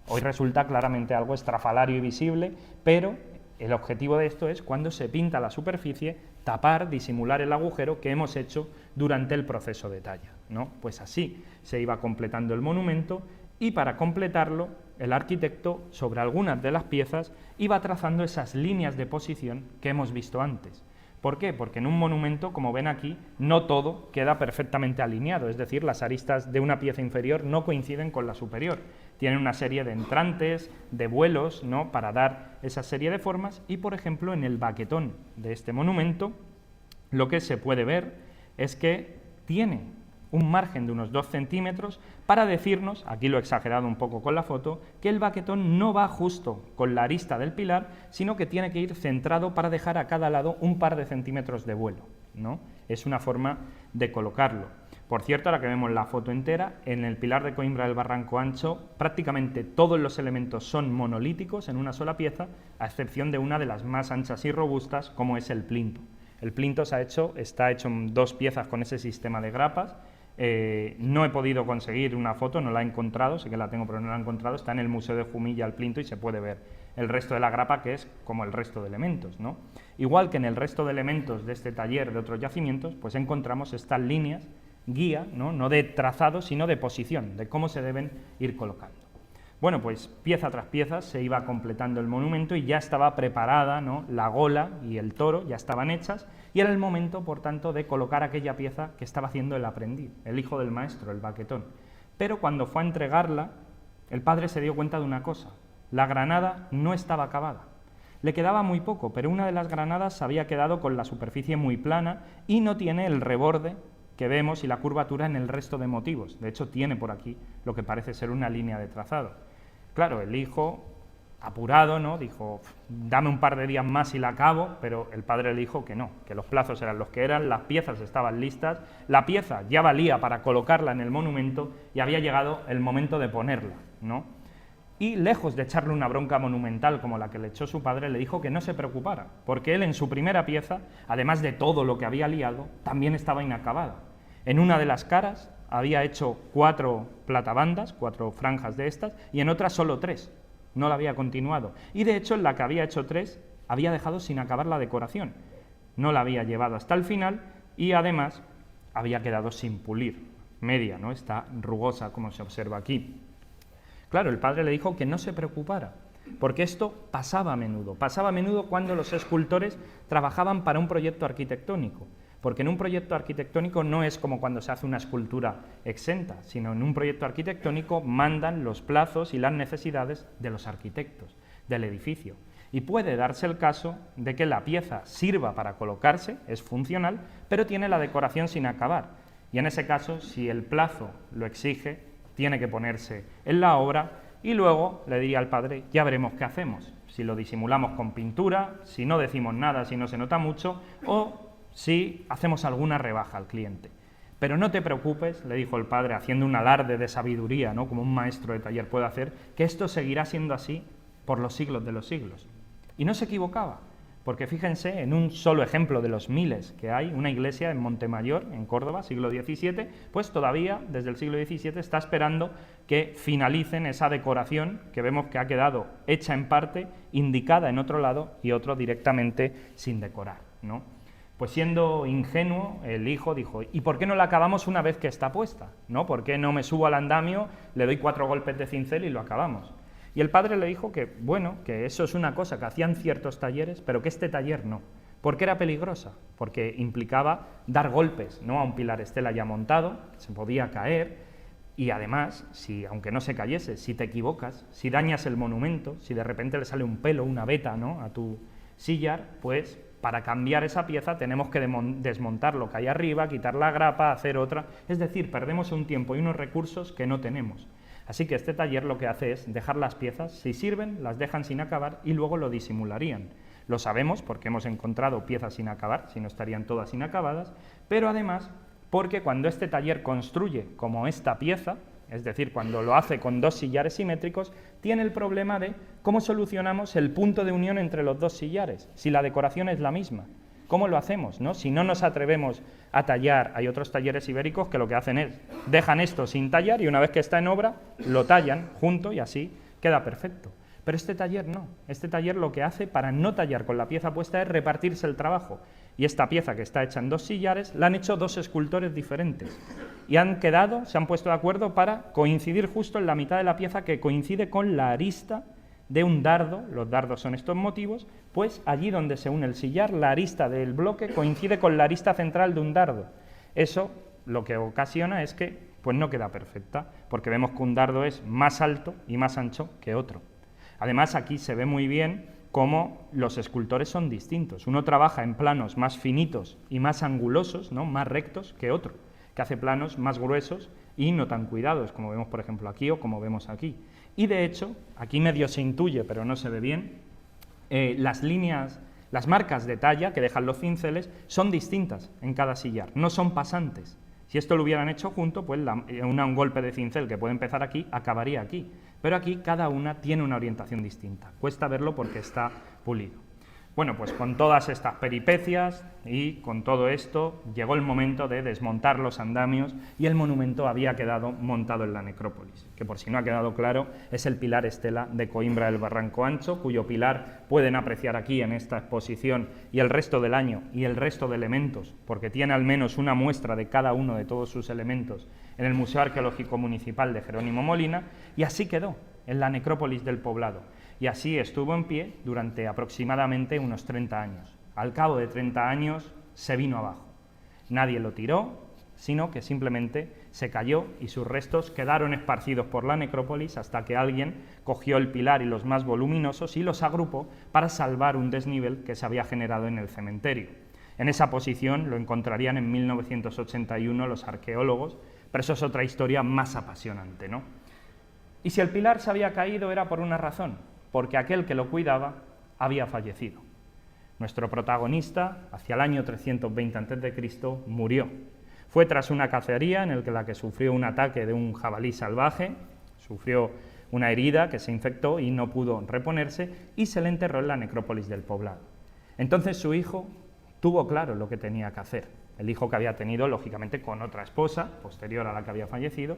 Hoy resulta claramente algo estrafalario y visible, pero el objetivo de esto es, cuando se pinta la superficie, tapar, disimular el agujero que hemos hecho durante el proceso de talla, ¿no? Pues así se iba completando el monumento, y para completarlo, el arquitecto, sobre algunas de las piezas, iba trazando esas líneas de posición que hemos visto antes. ¿Por qué? Porque en un monumento, como ven aquí, no todo queda perfectamente alineado, es decir, las aristas de una pieza inferior no coinciden con la superior. Tienen una serie de entrantes, de vuelos, ¿no?, para dar esa serie de formas, y, por ejemplo, en el baquetón de este monumento, lo que se puede ver es que tiene un margen de unos 2 centímetros para decirnos, aquí lo he exagerado un poco con la foto, que el baquetón no va justo con la arista del pilar, sino que tiene que ir centrado para dejar a cada lado un par de centímetros de vuelo, ¿no? Es una forma de colocarlo. Por cierto, ahora que vemos la foto entera, en el pilar de Coimbra del Barranco Ancho prácticamente todos los elementos son monolíticos en una sola pieza, a excepción de una de las más anchas y robustas, como es el plinto. El plinto está hecho en 2 piezas con ese sistema de grapas. No he podido conseguir una foto, no la he encontrado, sé que la tengo pero no la he encontrado, está en el Museo de Jumilla el plinto y se puede ver el resto de la grapa, que es como el resto de elementos, ¿no? Igual que en el resto de elementos de este taller de otros yacimientos, pues encontramos estas líneas guía, no de trazado, sino de posición, de cómo se deben ir colocando. Bueno, pues pieza tras pieza se iba completando el monumento y ya estaba preparada, ¿no?, la gola y el toro, ya estaban hechas, y era el momento, por tanto, de colocar aquella pieza que estaba haciendo el aprendiz, el hijo del maestro, el baquetón. Pero cuando fue a entregarla, el padre se dio cuenta de una cosa: la granada no estaba acabada. Le quedaba muy poco, pero una de las granadas había quedado con la superficie muy plana y no tiene el reborde que vemos y la curvatura en el resto de motivos. De hecho, tiene por aquí lo que parece ser una línea de trazado. Claro, el hijo, apurado, ¿no?, dijo: dame un par de días más y la acabo, pero el padre le dijo que no, que los plazos eran los que eran, las piezas estaban listas, la pieza ya valía para colocarla en el monumento y había llegado el momento de ponerla, ¿no? Y lejos de echarle una bronca monumental como la que le echó su padre, le dijo que no se preocupara, porque él en su primera pieza, además de todo lo que había liado, también estaba inacabada. En una de las caras había hecho 4 platabandas, 4 franjas de estas, y en otras solo 3, no la había continuado. Y de hecho en la que había hecho 3, había dejado sin acabar la decoración, no la había llevado hasta el final y además había quedado sin pulir, media, ¿no? Está rugosa como se observa aquí. Claro, el padre le dijo que no se preocupara, porque esto pasaba a menudo cuando los escultores trabajaban para un proyecto arquitectónico, porque en un proyecto arquitectónico no es como cuando se hace una escultura exenta, sino en un proyecto arquitectónico mandan los plazos y las necesidades de los arquitectos, del edificio. Y puede darse el caso de que la pieza sirva para colocarse, es funcional, pero tiene la decoración sin acabar. Y en ese caso, si el plazo lo exige, tiene que ponerse en la obra y luego le diría al padre, ya veremos qué hacemos, si lo disimulamos con pintura, si no decimos nada, si no se nota mucho, o si hacemos alguna rebaja al cliente. Pero no te preocupes, le dijo el padre, haciendo un alarde de sabiduría, ¿no?, como un maestro de taller puede hacer, que esto seguirá siendo así por los siglos de los siglos. Y no se equivocaba, porque fíjense, en un solo ejemplo de los miles que hay, una iglesia en Montemayor, en Córdoba, siglo XVII, pues todavía, desde el siglo XVII, está esperando que finalicen esa decoración que vemos que ha quedado hecha en parte, indicada en otro lado y otro directamente sin decorar, ¿no? Pues siendo ingenuo, el hijo dijo, ¿y por qué no la acabamos una vez que está puesta? ¿No? ¿Por qué no me subo al andamio, le doy 4 golpes de cincel y lo acabamos? Y el padre le dijo que, bueno, que eso es una cosa que hacían ciertos talleres, pero que este taller no. ¿Por qué era peligrosa? Porque implicaba dar golpes, ¿no?, a un pilar estela ya montado, se podía caer, y además, si, aunque no se cayese, si te equivocas, si dañas el monumento, si de repente le sale un pelo, una veta, ¿no?, a tu sillar, pues para cambiar esa pieza tenemos que desmontar lo que hay arriba, quitar la grapa, hacer otra, es decir, perdemos un tiempo y unos recursos que no tenemos. Así que este taller lo que hace es dejar las piezas, si sirven, las dejan sin acabar y luego lo disimularían. Lo sabemos porque hemos encontrado piezas sin acabar, si no estarían todas inacabadas, pero además porque cuando este taller construye como esta pieza, es decir, cuando lo hace con 2 sillares simétricos, tiene el problema de cómo solucionamos el punto de unión entre los 2 sillares, si la decoración es la misma. ¿Cómo lo hacemos, no? Si no nos atrevemos a tallar, hay otros talleres ibéricos que lo que hacen es, dejan esto sin tallar y una vez que está en obra, lo tallan junto y así queda perfecto. Pero este taller no, este taller lo que hace para no tallar con la pieza puesta es repartirse el trabajo. Y esta pieza que está hecha en 2 sillares, la han hecho 2 escultores diferentes. Y se han puesto de acuerdo para coincidir justo en la mitad de la pieza que coincide con la arista de un dardo, los dardos son estos motivos, pues allí donde se une el sillar, la arista del bloque coincide con la arista central de un dardo. Eso lo que ocasiona es que pues no queda perfecta, porque vemos que un dardo es más alto y más ancho que otro. Además, aquí se ve muy bien cómo los escultores son distintos. Uno trabaja en planos más finitos y más angulosos, ¿no?, más rectos que otro, que hace planos más gruesos y no tan cuidados, como vemos por ejemplo aquí o como vemos aquí. Y de hecho, aquí medio se intuye, pero no se ve bien, las líneas, las marcas de talla que dejan los cinceles son distintas en cada sillar, no son pasantes. Si esto lo hubieran hecho junto, pues un golpe de cincel que puede empezar aquí, acabaría aquí. Pero aquí cada una tiene una orientación distinta. Cuesta verlo porque está pulido. Bueno, pues con todas estas peripecias y con todo esto llegó el momento de desmontar los andamios y el monumento había quedado montado en la necrópolis, que por si no ha quedado claro es el pilar estela de Coimbra del Barranco Ancho, cuyo pilar pueden apreciar aquí en esta exposición y el resto del año y el resto de elementos, porque tiene al menos una muestra de cada uno de todos sus elementos en el Museo Arqueológico Municipal de Jerónimo Molina, y así quedó en la necrópolis del poblado. Y así estuvo en pie durante aproximadamente unos 30 años. Al cabo de 30 años se vino abajo. Nadie lo tiró, sino que simplemente se cayó y sus restos quedaron esparcidos por la necrópolis hasta que alguien cogió el pilar y los más voluminosos y los agrupó para salvar un desnivel que se había generado en el cementerio. En esa posición lo encontrarían en 1981 los arqueólogos, pero eso es otra historia más apasionante, ¿no? Y si el pilar se había caído era por una razón, porque aquel que lo cuidaba había fallecido. Nuestro protagonista, hacia el año 320 a.C., murió. Fue tras una cacería en la que sufrió un ataque de un jabalí salvaje, sufrió una herida que se infectó y no pudo reponerse, y se le enterró en la necrópolis del poblado. Entonces su hijo tuvo claro lo que tenía que hacer. el hijo que había tenido, lógicamente, con otra esposa, posterior a la que había fallecido,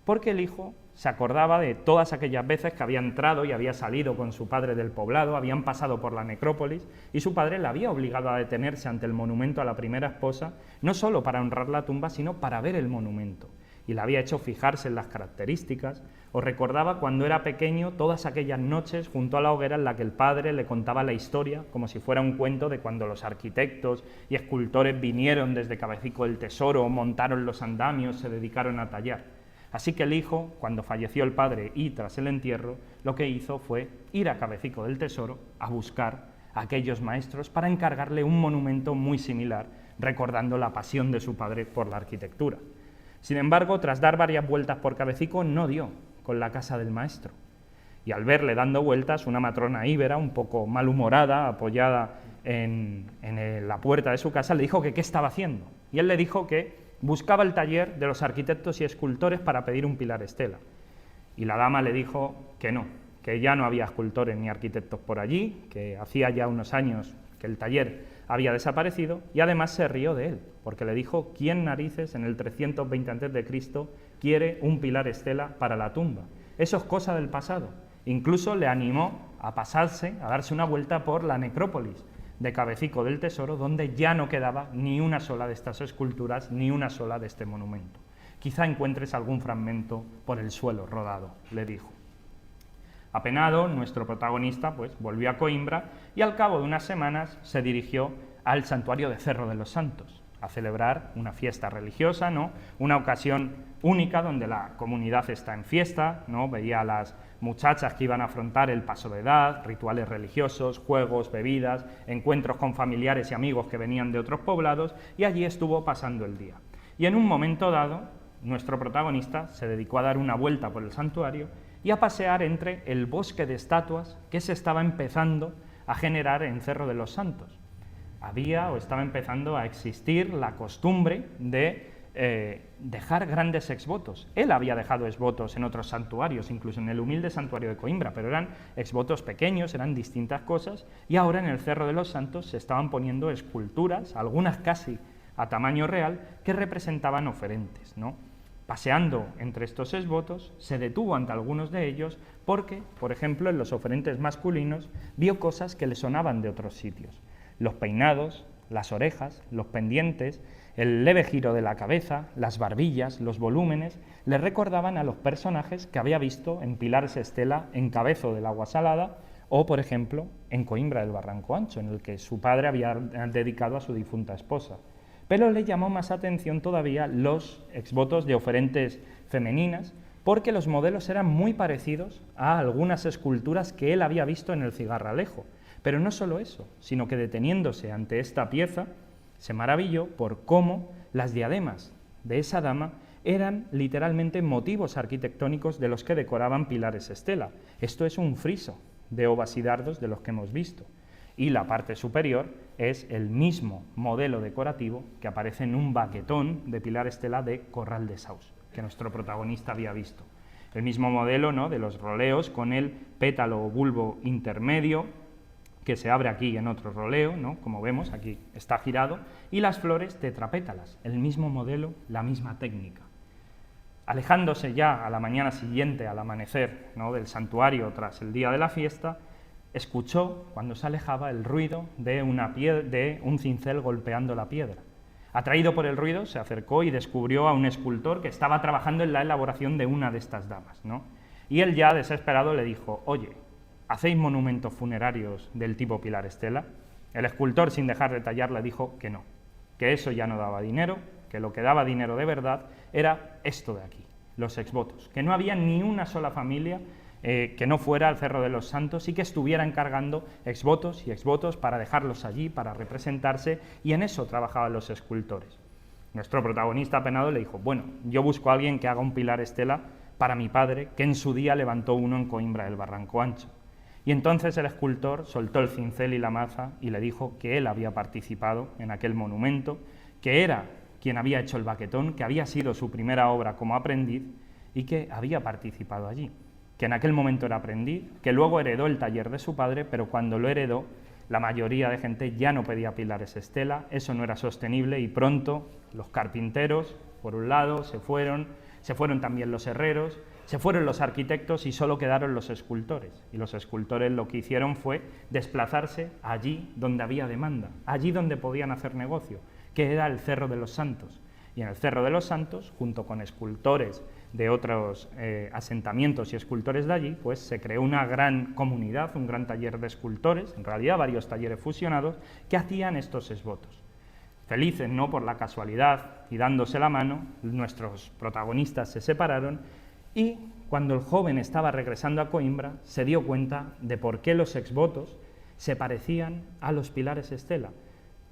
porque el hijo se acordaba de todas aquellas veces que había entrado y había salido con su padre del poblado, habían pasado por la necrópolis, y su padre le había obligado a detenerse ante el monumento a la primera esposa, no solo para honrar la tumba, sino para ver el monumento, y le había hecho fijarse en las características, o recordaba cuando era pequeño todas aquellas noches junto a la hoguera en la que el padre le contaba la historia, como si fuera un cuento de cuando los arquitectos y escultores vinieron desde Cabecico del Tesoro, montaron los andamios, se dedicaron a tallar. Así que el hijo, cuando falleció el padre y tras el entierro, lo que hizo fue ir a Cabecico del Tesoro a buscar a aquellos maestros para encargarle un monumento muy similar, recordando la pasión de su padre por la arquitectura. Sin embargo, tras dar varias vueltas por Cabecico, no dio con la casa del maestro. Y al verle dando vueltas, una matrona íbera, un poco malhumorada, apoyada en la puerta de su casa, le dijo que qué estaba haciendo. Y él le dijo que buscaba el taller de los arquitectos y escultores para pedir un pilar estela. Y la dama le dijo que no, que ya no había escultores ni arquitectos por allí, que hacía ya unos años que el taller había desaparecido, y además se rió de él, porque le dijo: ¿quién narices en el 320 a.C. quiere un pilar estela para la tumba? Eso es cosa del pasado. Incluso le animó a pasarse, a darse una vuelta por la necrópolis de Cabecico del Tesoro, donde ya no quedaba ni una sola de estas esculturas, ni una sola de este monumento. Quizá encuentres algún fragmento por el suelo rodado, le dijo. Apenado, nuestro protagonista pues volvió a Coimbra y al cabo de unas semanas se dirigió al santuario de Cerro de los Santos a celebrar una fiesta religiosa, ¿no? Una ocasión única donde la comunidad está en fiesta, ¿no? Veía a las muchachas que iban a afrontar el paso de edad, rituales religiosos, juegos, bebidas, encuentros con familiares y amigos que venían de otros poblados, y allí estuvo pasando el día. Y en un momento dado, nuestro protagonista se dedicó a dar una vuelta por el santuario y a pasear entre el bosque de estatuas que se estaba empezando a generar en Cerro de los Santos. Había o estaba empezando a existir la costumbre de dejar grandes exvotos. Él había dejado exvotos en otros santuarios, incluso en el humilde santuario de Coimbra, pero eran exvotos pequeños, eran distintas cosas, y ahora en el Cerro de los Santos se estaban poniendo esculturas, algunas casi a tamaño real, que representaban oferentes, ¿no? Paseando entre estos exvotos, se detuvo ante algunos de ellos porque, por ejemplo, en los oferentes masculinos vio cosas que le sonaban de otros sitios. Los peinados, las orejas, los pendientes, el leve giro de la cabeza, las barbillas, los volúmenes, le recordaban a los personajes que había visto en Pilares Estela en Cabezo del Agua Salada o, por ejemplo, en Coimbra del Barranco Ancho, en el que su padre había dedicado a su difunta esposa. Pero le llamó más atención todavía los exvotos de oferentes femeninas, porque los modelos eran muy parecidos a algunas esculturas que él había visto en el Cigarralejo. Pero no solo eso, sino que deteniéndose ante esta pieza, se maravilló por cómo las diademas de esa dama eran literalmente motivos arquitectónicos de los que decoraban Pilares Estela. Esto es un friso de ovas y dardos de los que hemos visto. Y la parte superior es el mismo modelo decorativo que aparece en un baquetón de Pilar Estela de Corral de Saus, que nuestro protagonista había visto. El mismo modelo, ¿no?, de los roleos con el pétalo o bulbo intermedio, que se abre aquí en otro roleo, ¿no?, como vemos, aquí está girado, y las flores tetrapétalas, el mismo modelo, la misma técnica. Alejándose ya a la mañana siguiente, al amanecer, ¿no?, del santuario tras el día de la fiesta, escuchó, cuando se alejaba, el ruido de un cincel golpeando la piedra. Atraído por el ruido, se acercó y descubrió a un escultor que estaba trabajando en la elaboración de una de estas damas, ¿no? Y él, ya desesperado, le dijo: «Oye, ¿hacéis monumentos funerarios del tipo Pilar Estela?». El escultor, sin dejar de tallar, le dijo que no, que eso ya no daba dinero, que lo que daba dinero de verdad era esto de aquí, los exvotos, que no había ni una sola familia que no fuera al Cerro de los Santos y que estuviera encargando exvotos y exvotos para dejarlos allí, para representarse, y en eso trabajaban los escultores. Nuestro protagonista, apenado, le dijo: «Bueno, yo busco a alguien que haga un Pilar Estela para mi padre, que en su día levantó uno en Coimbra del Barranco Ancho». Y entonces el escultor soltó el cincel y la maza y le dijo que él había participado en aquel monumento, que era quien había hecho el baquetón, que había sido su primera obra como aprendiz y que había participado allí, que en aquel momento era aprendiz, que luego heredó el taller de su padre, pero cuando lo heredó la mayoría de gente ya no pedía pilares estela, eso no era sostenible y pronto los carpinteros, por un lado, se fueron también los herreros, se fueron los arquitectos y solo quedaron los escultores. Y los escultores lo que hicieron fue desplazarse allí donde había demanda, allí donde podían hacer negocio, que era el Cerro de los Santos. Y en el Cerro de los Santos, junto con escultores de otros asentamientos y escultores de allí, pues se creó una gran comunidad, un gran taller de escultores, en realidad varios talleres fusionados, que hacían estos esvotos. Felices, ¿no?, por la casualidad y dándose la mano, nuestros protagonistas se separaron y cuando el joven estaba regresando a Coimbra se dio cuenta de por qué los exvotos se parecían a los pilares estela,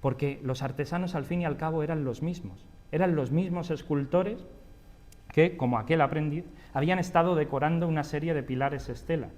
porque los artesanos al fin y al cabo eran los mismos escultores que, como aquel aprendiz, habían estado decorando una serie de pilares estela,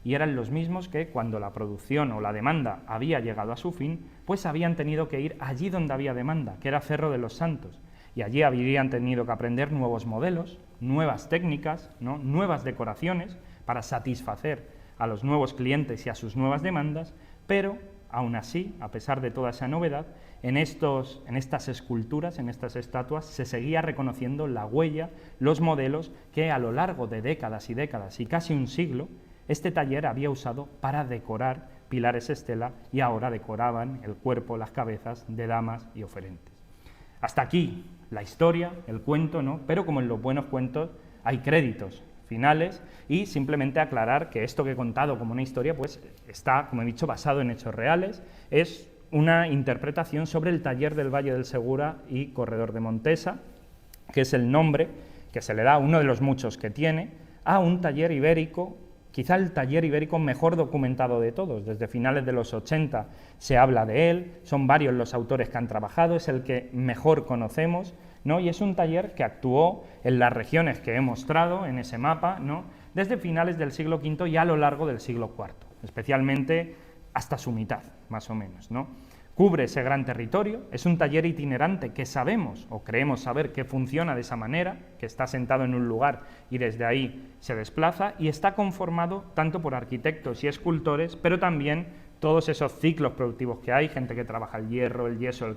y eran los mismos que, cuando la producción o la demanda había llegado a su fin, pues habían tenido que ir allí donde había demanda, que era Cerro de los Santos, y allí habrían tenido que aprender nuevos modelos, nuevas técnicas, ¿no?, nuevas decoraciones para satisfacer a los nuevos clientes y a sus nuevas demandas, pero aún así, a pesar de toda esa novedad, en estas esculturas, en estas estatuas, se seguía reconociendo la huella, los modelos que a lo largo de décadas y décadas y casi un siglo, este taller había usado para decorar pilares estela y ahora decoraban el cuerpo, las cabezas de damas y oferentes. Hasta aquí la historia, el cuento, ¿no? Pero como en los buenos cuentos hay créditos finales y simplemente aclarar que esto que he contado como una historia pues está, como he dicho, basado en hechos reales, es una interpretación sobre el taller del Valle del Segura y Corredor de Montesa, que es el nombre que se le da, uno de los muchos que tiene, a un taller ibérico, quizá el taller ibérico mejor documentado de todos. Desde finales de los 80 se habla de él, son varios los autores que han trabajado, es el que mejor conocemos, ¿no? Y es un taller que actuó en las regiones que he mostrado en ese mapa, ¿no?, desde finales del siglo V y a lo largo del siglo IV, especialmente hasta su mitad, más o menos, ¿no? Cubre ese gran territorio, es un taller itinerante que sabemos o creemos saber que funciona de esa manera, que está sentado en un lugar y desde ahí se desplaza, y está conformado tanto por arquitectos y escultores, pero también todos esos ciclos productivos que hay, gente que trabaja el hierro, el yeso,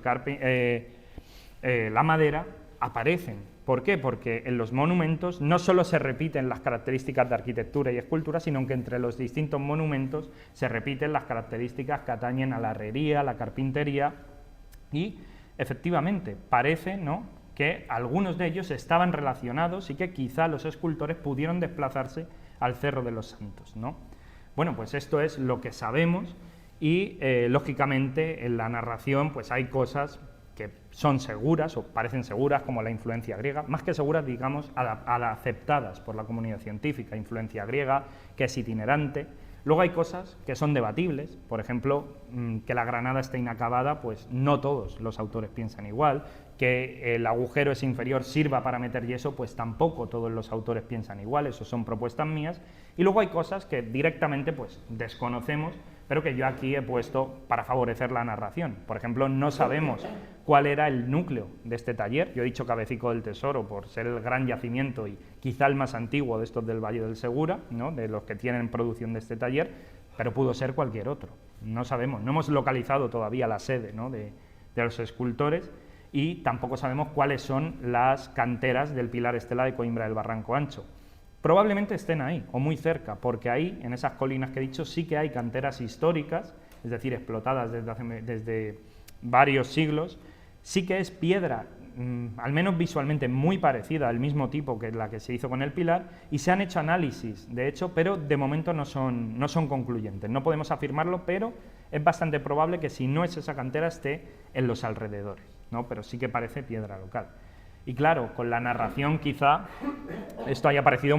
la madera, aparecen. ¿Por qué? Porque en los monumentos no solo se repiten las características de arquitectura y escultura, sino que entre los distintos monumentos se repiten las características que atañen a la herrería, a la carpintería, y efectivamente parece, ¿no?, que algunos de ellos estaban relacionados y que quizá los escultores pudieron desplazarse al Cerro de los Santos, ¿no? Bueno, pues esto es lo que sabemos y, lógicamente, en la narración pues hay cosas que son seguras o parecen seguras, como la influencia griega, más que seguras, digamos, aceptadas por la comunidad científica, influencia griega, que es itinerante. Luego hay cosas que son debatibles, por ejemplo, que la granada esté inacabada, pues no todos los autores piensan igual, que el agujero ese inferior sirva para meter yeso, pues tampoco todos los autores piensan igual, eso son propuestas mías. Y luego hay cosas que directamente pues desconocemos, pero que yo aquí he puesto para favorecer la narración. Por ejemplo, no sabemos cuál era el núcleo de este taller. Yo he dicho Cabecico del Tesoro por ser el gran yacimiento y quizá el más antiguo de estos del Valle del Segura, ¿no?, de los que tienen producción de este taller, pero pudo ser cualquier otro. No sabemos, no hemos localizado todavía la sede, ¿no?, de los escultores, y tampoco sabemos cuáles son las canteras del Pilar Estela de Coimbra del Barranco Ancho. Probablemente estén ahí, o muy cerca, porque ahí, en esas colinas que he dicho, sí que hay canteras históricas, es decir, explotadas desde varios siglos. Sí que es piedra, al menos visualmente, muy parecida al mismo tipo que la que se hizo con el pilar, y se han hecho análisis, de hecho, pero de momento no son concluyentes. No podemos afirmarlo, pero es bastante probable que si no es esa cantera esté en los alrededores, ¿no? Pero sí que parece piedra local. Y claro, con la narración quizá esto haya parecido,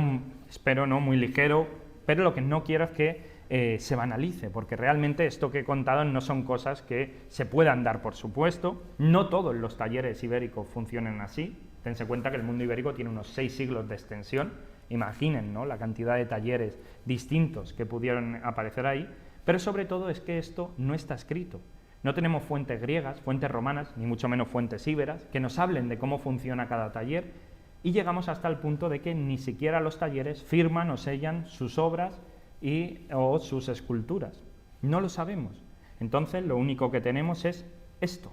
espero, ¿no?, muy ligero, pero lo que no quiero es que se banalice, porque realmente esto que he contado no son cosas que se puedan dar por supuesto. No todos los talleres ibéricos funcionan así. Tense cuenta que el mundo ibérico tiene unos 6 siglos de extensión. Imaginen, ¿no?, la cantidad de talleres distintos que pudieron aparecer ahí, pero sobre todo es que esto no está escrito. No tenemos fuentes griegas, fuentes romanas, ni mucho menos fuentes íberas, que nos hablen de cómo funciona cada taller, y llegamos hasta el punto de que ni siquiera los talleres firman o sellan sus obras o sus esculturas. No lo sabemos. Entonces, lo único que tenemos es esto,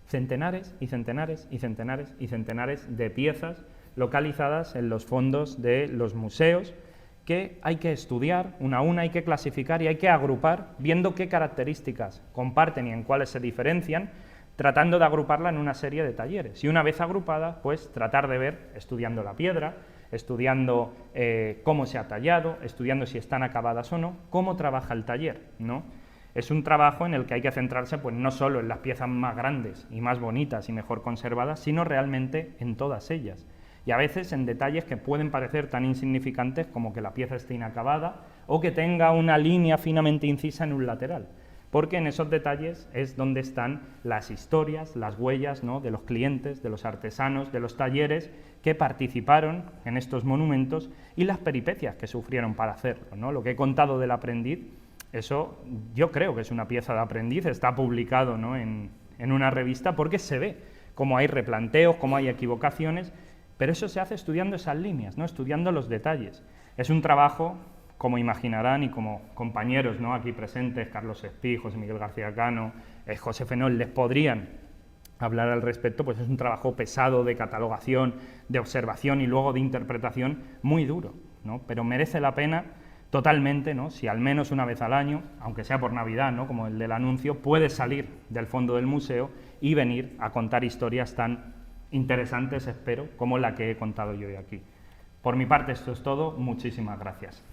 centenares y centenares y centenares y centenares de piezas localizadas en los fondos de los museos que hay que estudiar una a una, hay que clasificar y hay que agrupar, viendo qué características comparten y en cuáles se diferencian, tratando de agruparla en una serie de talleres. Y una vez agrupada, pues tratar de ver, estudiando la piedra, estudiando cómo se ha tallado, estudiando si están acabadas o no, cómo trabaja el taller, ¿no? Es un trabajo en el que hay que centrarse pues, no solo en las piezas más grandes y más bonitas y mejor conservadas, sino realmente en todas ellas. Y a veces en detalles que pueden parecer tan insignificantes como que la pieza esté inacabada o que tenga una línea finamente incisa en un lateral, porque en esos detalles es donde están las historias, las huellas, ¿no?, de los clientes, de los artesanos, de los talleres que participaron en estos monumentos y las peripecias que sufrieron para hacerlo, ¿no? Lo que he contado del aprendiz, eso yo creo que es una pieza de aprendiz, está publicado, ¿no?, en una revista, porque se ve cómo hay replanteos, cómo hay equivocaciones, pero eso se hace estudiando esas líneas, ¿no?, estudiando los detalles. Es un trabajo, como imaginarán y como compañeros, ¿no?, aquí presentes, Carlos Espí, José Miguel García Cano, José Fenol, les podrían hablar al respecto, pues es un trabajo pesado de catalogación, de observación y luego de interpretación muy duro, ¿no?, pero merece la pena totalmente, ¿no?, si al menos una vez al año, aunque sea por Navidad, ¿no?, como el del anuncio, puedes salir del fondo del museo y venir a contar historias tan interesantes, espero, como la que he contado yo hoy aquí. Por mi parte esto es todo, muchísimas gracias.